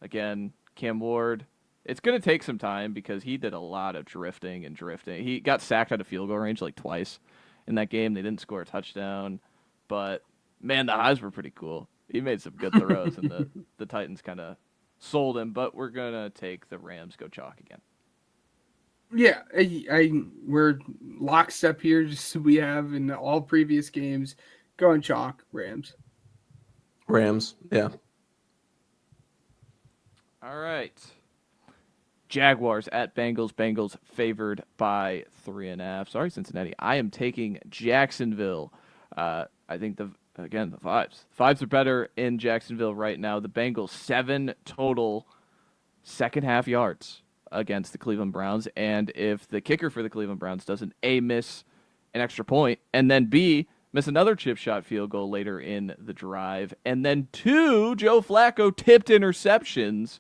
Again, Cam Ward. It's going to take some time because he did a lot of drifting. He got sacked out of field goal range twice in that game. They didn't score a touchdown, but man, the highs were pretty cool. He made some good throws, and the Titans kind of sold him, but we're going to take the Rams, go chalk again. Yeah, we're lockstep here, just we have in all previous games. Going chalk, Rams. Yeah. All right. Jaguars at Bengals. Bengals favored by 3.5. Sorry, Cincinnati. I am taking Jacksonville. I think the fives. Fives are better in Jacksonville right now. The Bengals 7 total second half yards against the Cleveland Browns. And if the kicker for the Cleveland Browns doesn't A, miss an extra point, and then B, miss another chip shot field goal later in the drive, and then 2 Joe Flacco tipped interceptions,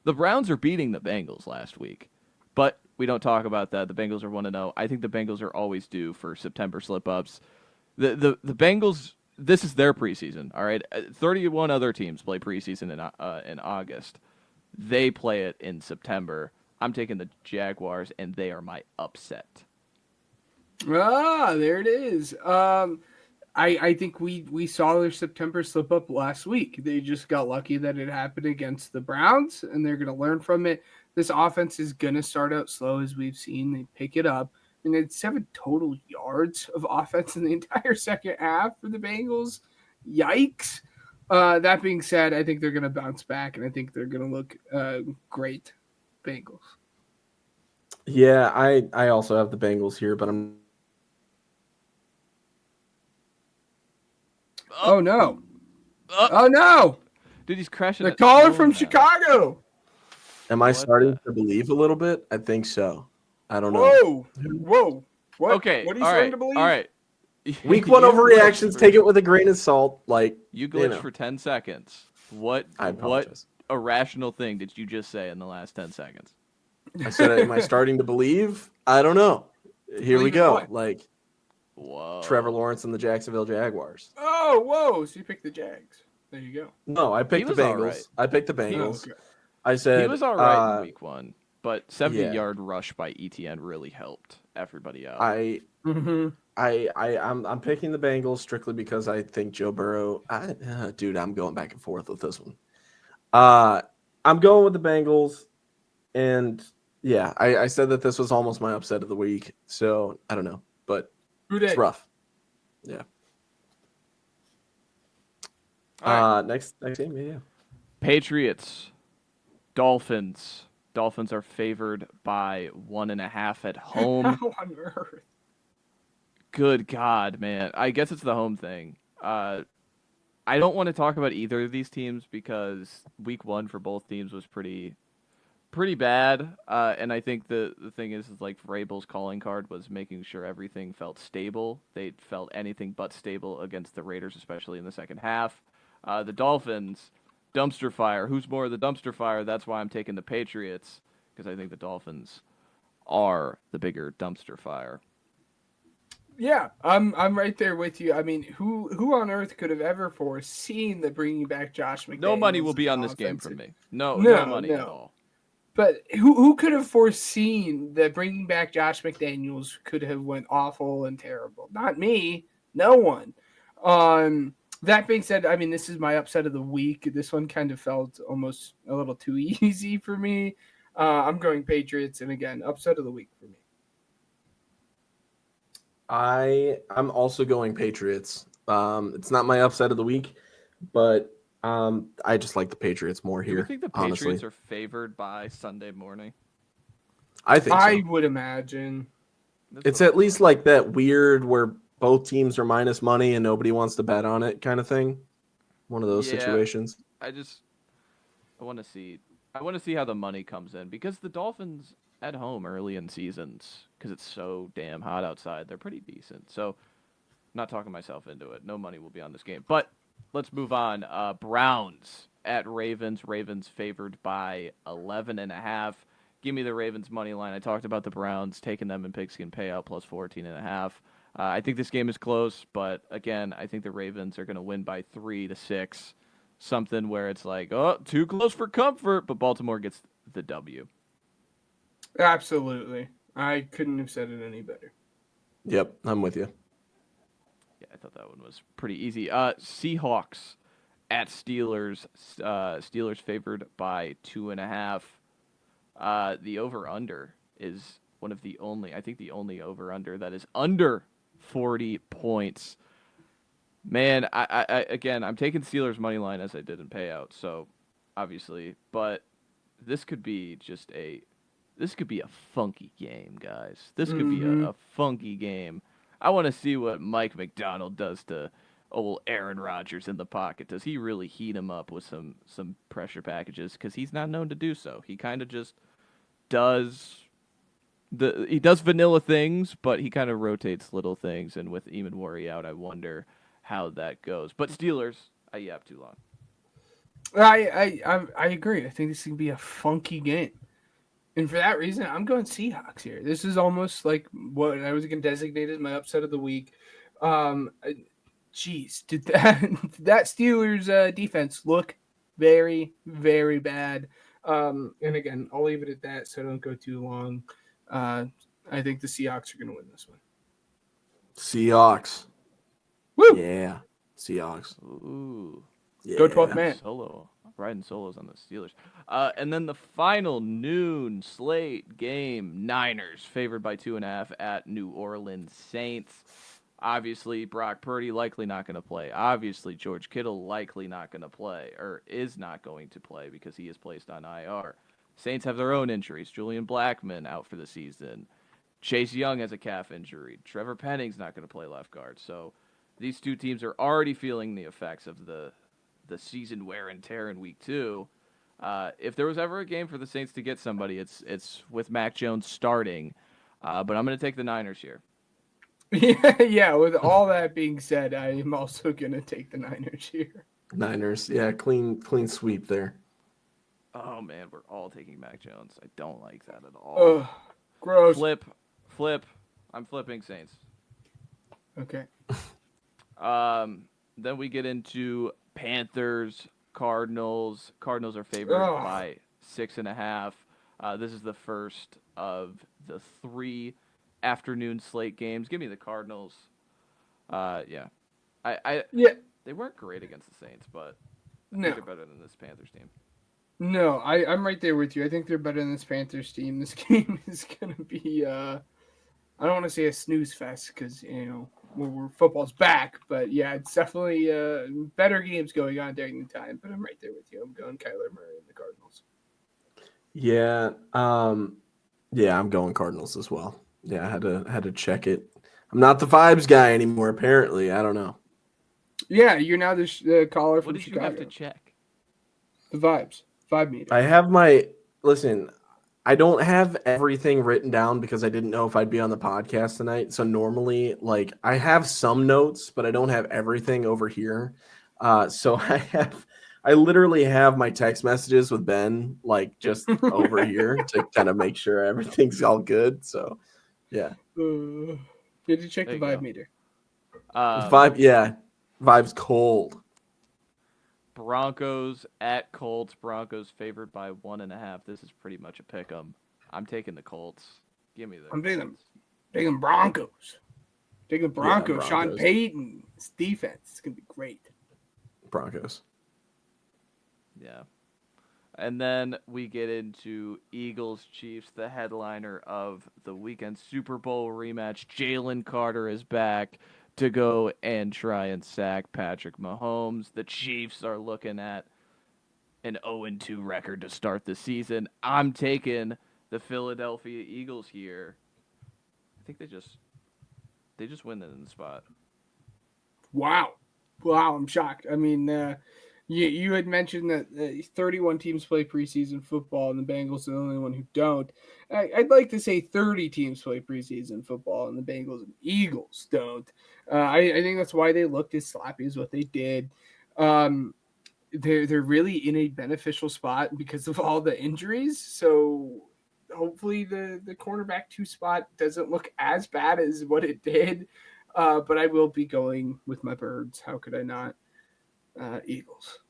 the Browns are beating the Bengals last week. But we don't talk about that. The Bengals are 1-0. I think the Bengals are always due for September slip-ups. The Bengals, this is their preseason, all right? 31 other teams play preseason in August. They play it in September. I'm taking the Jaguars, and they are my upset. There it is. I think we saw their September slip up last week. They just got lucky that it happened against the Browns, and they're going to learn from it. This offense is going to start out slow, as we've seen. They pick it up. I mean, it's 7 total yards of offense in the entire second half for the Bengals. Yikes. That being said, I think they're going to bounce back, and I think they're going to look great. Bengals. Yeah, I also have the Bengals here, but I'm. Oh no! Oh no! Dude, he's crashing. The caller from Chicago. Am I starting to believe a little bit? I think so. I don't know. Whoa! What? Okay. What are you starting to believe? All right. Week 1 overreactions. Take it with a grain of salt. Like you glitched for 10 seconds. What irrational thing did you just say in the last 10 seconds? I said, "Am I starting to believe?" I don't know. Here we go. What? Like, whoa, Trevor Lawrence and the Jacksonville Jaguars. Oh, whoa! So you picked the Jags. There you go. No, I picked the Bengals. Right. I picked the Bengals. Okay. I said he was all right in week 1, but 70-yard rush by ETN really helped everybody out. I'm picking the Bengals strictly because I think Joe Burrow. Dude, I'm going back and forth with this one. I'm going with the Bengals, and yeah, I said that this was almost my upset of the week. So I don't know, but it's rough. Yeah. Right. Next game, yeah. Patriots, Dolphins. Dolphins are favored by 1.5 at home. How on earth? Good God, man. I guess it's the home thing. I don't want to talk about either of these teams because week 1 for both teams was pretty bad. And I think the thing is like Vrabel's calling card was making sure everything felt stable. They felt anything but stable against the Raiders, especially in the second half. The Dolphins, dumpster fire. Who's more of the dumpster fire? That's why I'm taking the Patriots, because I think the Dolphins are the bigger dumpster fire. Yeah, I'm right there with you. I mean, who on earth could have ever foreseen that bringing back Josh McDaniels? No money will be on this game from me. No money at all. But who could have foreseen that bringing back Josh McDaniels could have went awful and terrible? Not me. No one. That being said, I mean, this is my upset of the week. This one kind of felt almost a little too easy for me. I'm going Patriots, and again, upset of the week for me. I'm also going Patriots. It's not my upset of the week, but I just like the Patriots more here. Do you think the Patriots honestly are favored by Sunday morning? I think so. I would imagine. It's at least like that weird where both teams are minus money and nobody wants to bet on it kind of thing. One of those situations. I want to see how the money comes in, because the Dolphins at home early in seasons, because it's so damn hot outside, they're pretty decent. So, not talking myself into it. No money will be on this game. But let's move on. Browns at Ravens. Ravens favored by 11.5. Give me the Ravens money line. I talked about the Browns, taking them in Pigskin Payout plus 14.5. I think this game is close, but again, I think the Ravens are going to win by 3-6. Something where it's like, oh, too close for comfort, but Baltimore gets the W. Absolutely. I couldn't have said it any better. Yep, I'm with you. Yeah, I thought that one was pretty easy. Seahawks at Steelers. Steelers favored by 2.5. The over-under is one of the only, I think the only over-under that is under 40 points. Man, I again, I'm taking Steelers money line as I did in payout, so obviously, but this could be a funky game, guys. This could be a funky game. I want to see what Mike McDonald does to old Aaron Rodgers in the pocket. Does he really heat him up with some pressure packages? Because he's not known to do so. He kind of just does vanilla things, but he kind of rotates little things. And with Eamon Worry out, I wonder how that goes. But Steelers, I yapped too long. I agree. I think this is gonna be a funky game, and for that reason, I'm going Seahawks here. This is almost like what I was gonna designate as my upset of the week. Jeez, did that Steelers defense look very, very bad? And again, I'll leave it at that so I don't go too long. I think the Seahawks are going to win this one. Seahawks. Woo! Yeah. Seahawks. Ooh. Yeah. Go 12th man. Solo. Riding solos on the Steelers. And then the final noon slate game. Niners favored by 2.5 at New Orleans Saints. Obviously, Brock Purdy likely not going to play. Obviously, George Kittle likely not going to play, or is not going to play because he is placed on IR. Saints have their own injuries. Julian Blackmon out for the season. Chase Young has a calf injury. Trevor Penning's not going to play left guard. So these two teams are already feeling the effects of the season wear and tear in week 2. If there was ever a game for the Saints to get somebody, it's with Mac Jones starting. But I'm going to take the Niners here. Yeah, with all that being said, I am also going to take the Niners here. Niners. Yeah, clean sweep there. Oh, man, we're all taking Mac Jones. I don't like that at all. Ugh, gross. Flip. I'm flipping Saints. Okay. Then we get into Panthers, Cardinals. Cardinals are favored by 6.5. This is the first of the 3 afternoon slate games. Give me the Cardinals. Yeah. They weren't great against the Saints, but I think they're better than this Panthers team. No, I'm right there with you. I think they're better than this Panthers team. This game is going to be, I don't want to say a snooze fest because, we're football's back. But, yeah, it's definitely better games going on during the time. But I'm right there with you. I'm going Kyler Murray and the Cardinals. Yeah. I'm going Cardinals as well. Yeah, I had to check it. I'm not the vibes guy anymore, apparently. I don't know. Yeah, you're now the caller from What did Chicago. you have to check? The vibes. 5 meter. I have listen, I don't have everything written down because I didn't know if I'd be on the podcast tonight. So normally, I have some notes, but I don't have everything over here. So I literally have my text messages with Ben, just over here to kind of make sure everything's all good. So, yeah. Did you check the vibe meter? Vibe's cold. Broncos at Colts. Broncos favored by 1.5. This is pretty much a pick 'em. I'm taking the Colts. Give me the. I'm taking Broncos. Taking Broncos. Yeah, Sean Payton's defense. It's gonna be great. Broncos. Yeah. And then we get into Eagles Chiefs, the headliner of the weekend Super Bowl rematch. Jalen Carter is back to go and try and sack Patrick Mahomes. The Chiefs are looking at an 0-2 record to start the season. I'm taking the Philadelphia Eagles here. I think they just win it in the spot. Wow, I'm shocked. I mean, you had mentioned that 31 teams play preseason football, and the Bengals are the only one who don't. I'd like to say 30 teams play preseason football, and the Bengals and Eagles don't. I think that's why they looked as sloppy as what they did. They're really in a beneficial spot because of all the injuries. So hopefully the cornerback 2 spot doesn't look as bad as what it did. But I will be going with my birds. How could I not? Eagles.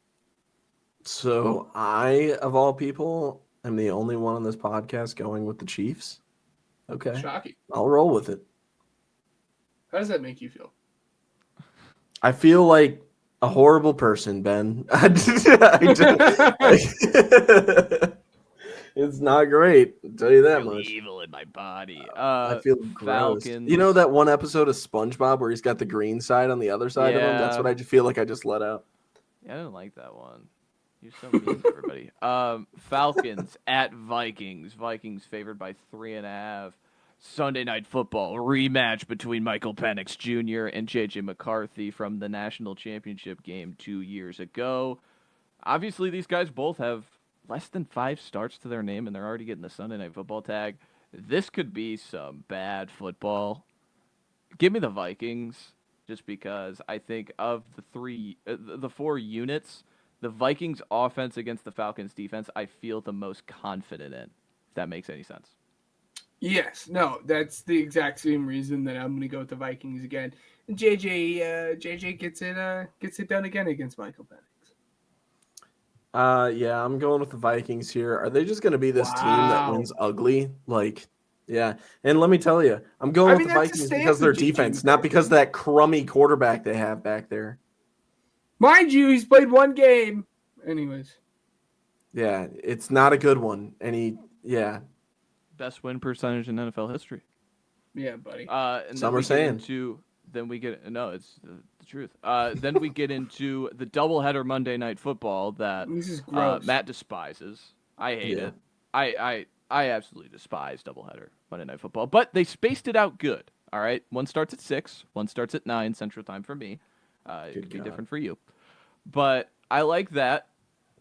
So I, of all people, am the only one on this podcast going with the Chiefs. Okay. Shocking. I'll roll with it. How does that make you feel? I feel like a horrible person, Ben. It's not great. I'll tell you that much. Evil in my body. I feel gross. Falcons. You know that one episode of SpongeBob where he's got the green side on the other side of him? That's what I feel like I just let out. Yeah, I didn't like that one. You're so mean to everybody. Falcons at Vikings. Vikings favored by 3.5. Sunday Night Football rematch between Michael Penix Jr. and J.J. McCarthy from the national championship game 2 years ago. Obviously, these guys both have less than 5 starts to their name, and they're already getting the Sunday Night Football tag. This could be some bad football. Give me the Vikings, just because I think of the 4 units, the Vikings offense against the Falcons defense, I feel the most confident in, if that makes any sense. Yes, no, that's the exact same reason that I'm going to go with the Vikings again. And JJ gets it done again against Michael Penix. Yeah, I'm going with the Vikings here. Are they just going to be this team that Wow. wins ugly? Like, yeah. And let me tell you, I'm going I with mean, the that's a Vikings stand because for their Jimmy defense, not because McCarthy. that crummy quarterback they have back there. Mind you, he's played one game. Anyways. Yeah, it's not a good one. Yeah, Best win percentage in NFL history. Yeah, buddy. And then some are we get saying. into no, it's the truth. Then we get into the doubleheader Monday Night Football that This is gross. Matt despises. I hate Yeah. it. I absolutely despise doubleheader Monday Night Football. But they spaced it out good. All right, one starts at 6, one starts at 9 Central Time for me. It Good could be God. different for you, but I like that.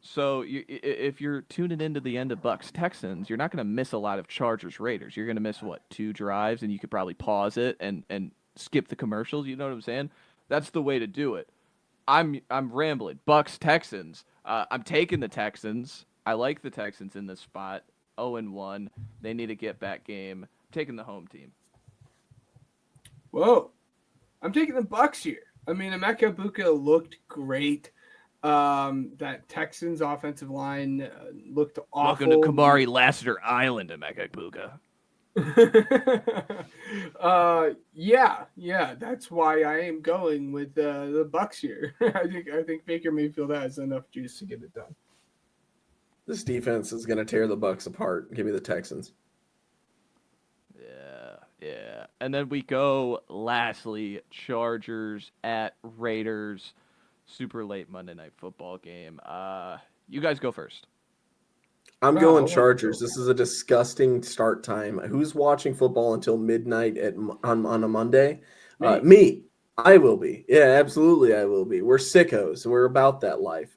So if you're tuning into the end of Bucks Texans, you're not going to miss a lot of Chargers Raiders. You're going to miss what, 2 drives, and you could probably pause it and skip the commercials. You know what I'm saying? That's the way to do it. I'm rambling. Bucks Texans. I'm taking the Texans. I like the Texans in this spot. 0-1. They need a get back game. I'm taking the home team. Whoa. I'm taking the Bucks here. I mean, Emeka Buka looked great. That Texans offensive line looked awful. Welcome to Kamari Lassiter Island, Emeka Buka. Yeah, that's why I am going with the Bucks here. I think Baker Mayfield has enough juice to get it done. This defense is going to tear the Bucks apart. Give me the Texans. Yeah. And then we go, lastly, Chargers at Raiders. Super late Monday Night Football game. You guys go first. I'm Wow, going I wanna Chargers. go. This is a disgusting start time. Who's watching football until midnight on a Monday? Me. Me. I will be. Yeah, absolutely, I will be. We're sickos. We're about that life.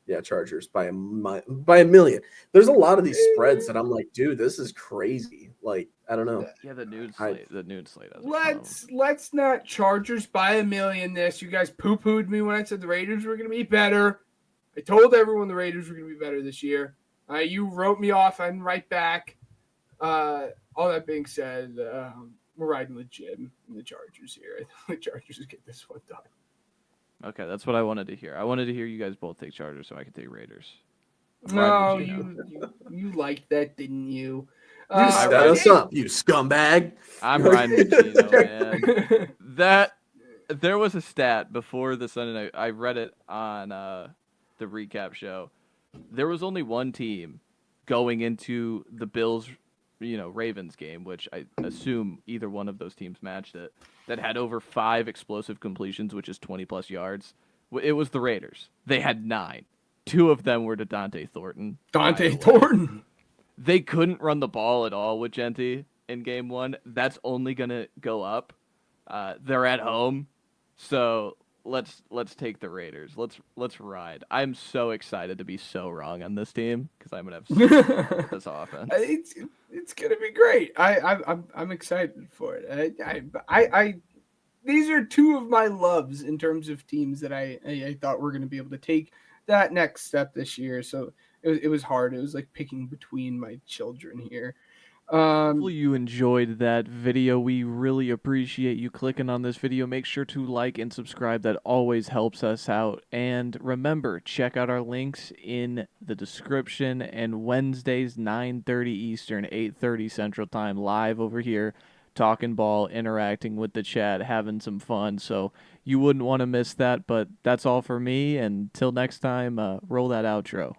Yeah, Chargers by a million. There's a lot of these spreads that I'm like, dude, this is crazy. Like, I don't know. Yeah, the noon slate. The noon slate has a ton of them. Let's not Chargers by a million this. You guys poo-pooed me when I said the Raiders were going to be better. I told everyone the Raiders were going to be better this year. You wrote me off. I'm right back. All that being said, we're riding with Jim and the Chargers here. I think the Chargers get this one done. Okay, that's what I wanted to hear. I wanted to hear you guys both take Chargers so I could take Raiders. No, you liked that, didn't you? You set us up, you scumbag. I'm riding with Gino, man. There was a stat before the Sunday night. I read it on the recap show. There was only one team going into the Bills, Ravens game, which I assume either one of those teams matched it, that had over 5 explosive completions, which is 20-plus yards. It was the Raiders. They had 9. 2 of them were to Dante Thornton. Dante Thornton. They couldn't run the ball at all with Genti in game 1. That's only going to go up. They're at home, so let's take the Raiders. Let's ride. I'm so excited to be so wrong on this team because I'm gonna have this offense. It's gonna be great. I'm excited for it. I these are 2 of my loves in terms of teams that I thought were gonna be able to take that next step this year. So it was hard. It was like picking between my children here. Hopefully you enjoyed that video. We really appreciate you clicking on this video. Make sure to like and subscribe. That always helps us out. And remember, check out our links in the description. And Wednesdays, 9:30 Eastern, 8:30 Central Time, live over here, talking ball, interacting with the chat, having some fun. So you wouldn't want to miss that. But that's all for me. And until next time, roll that outro.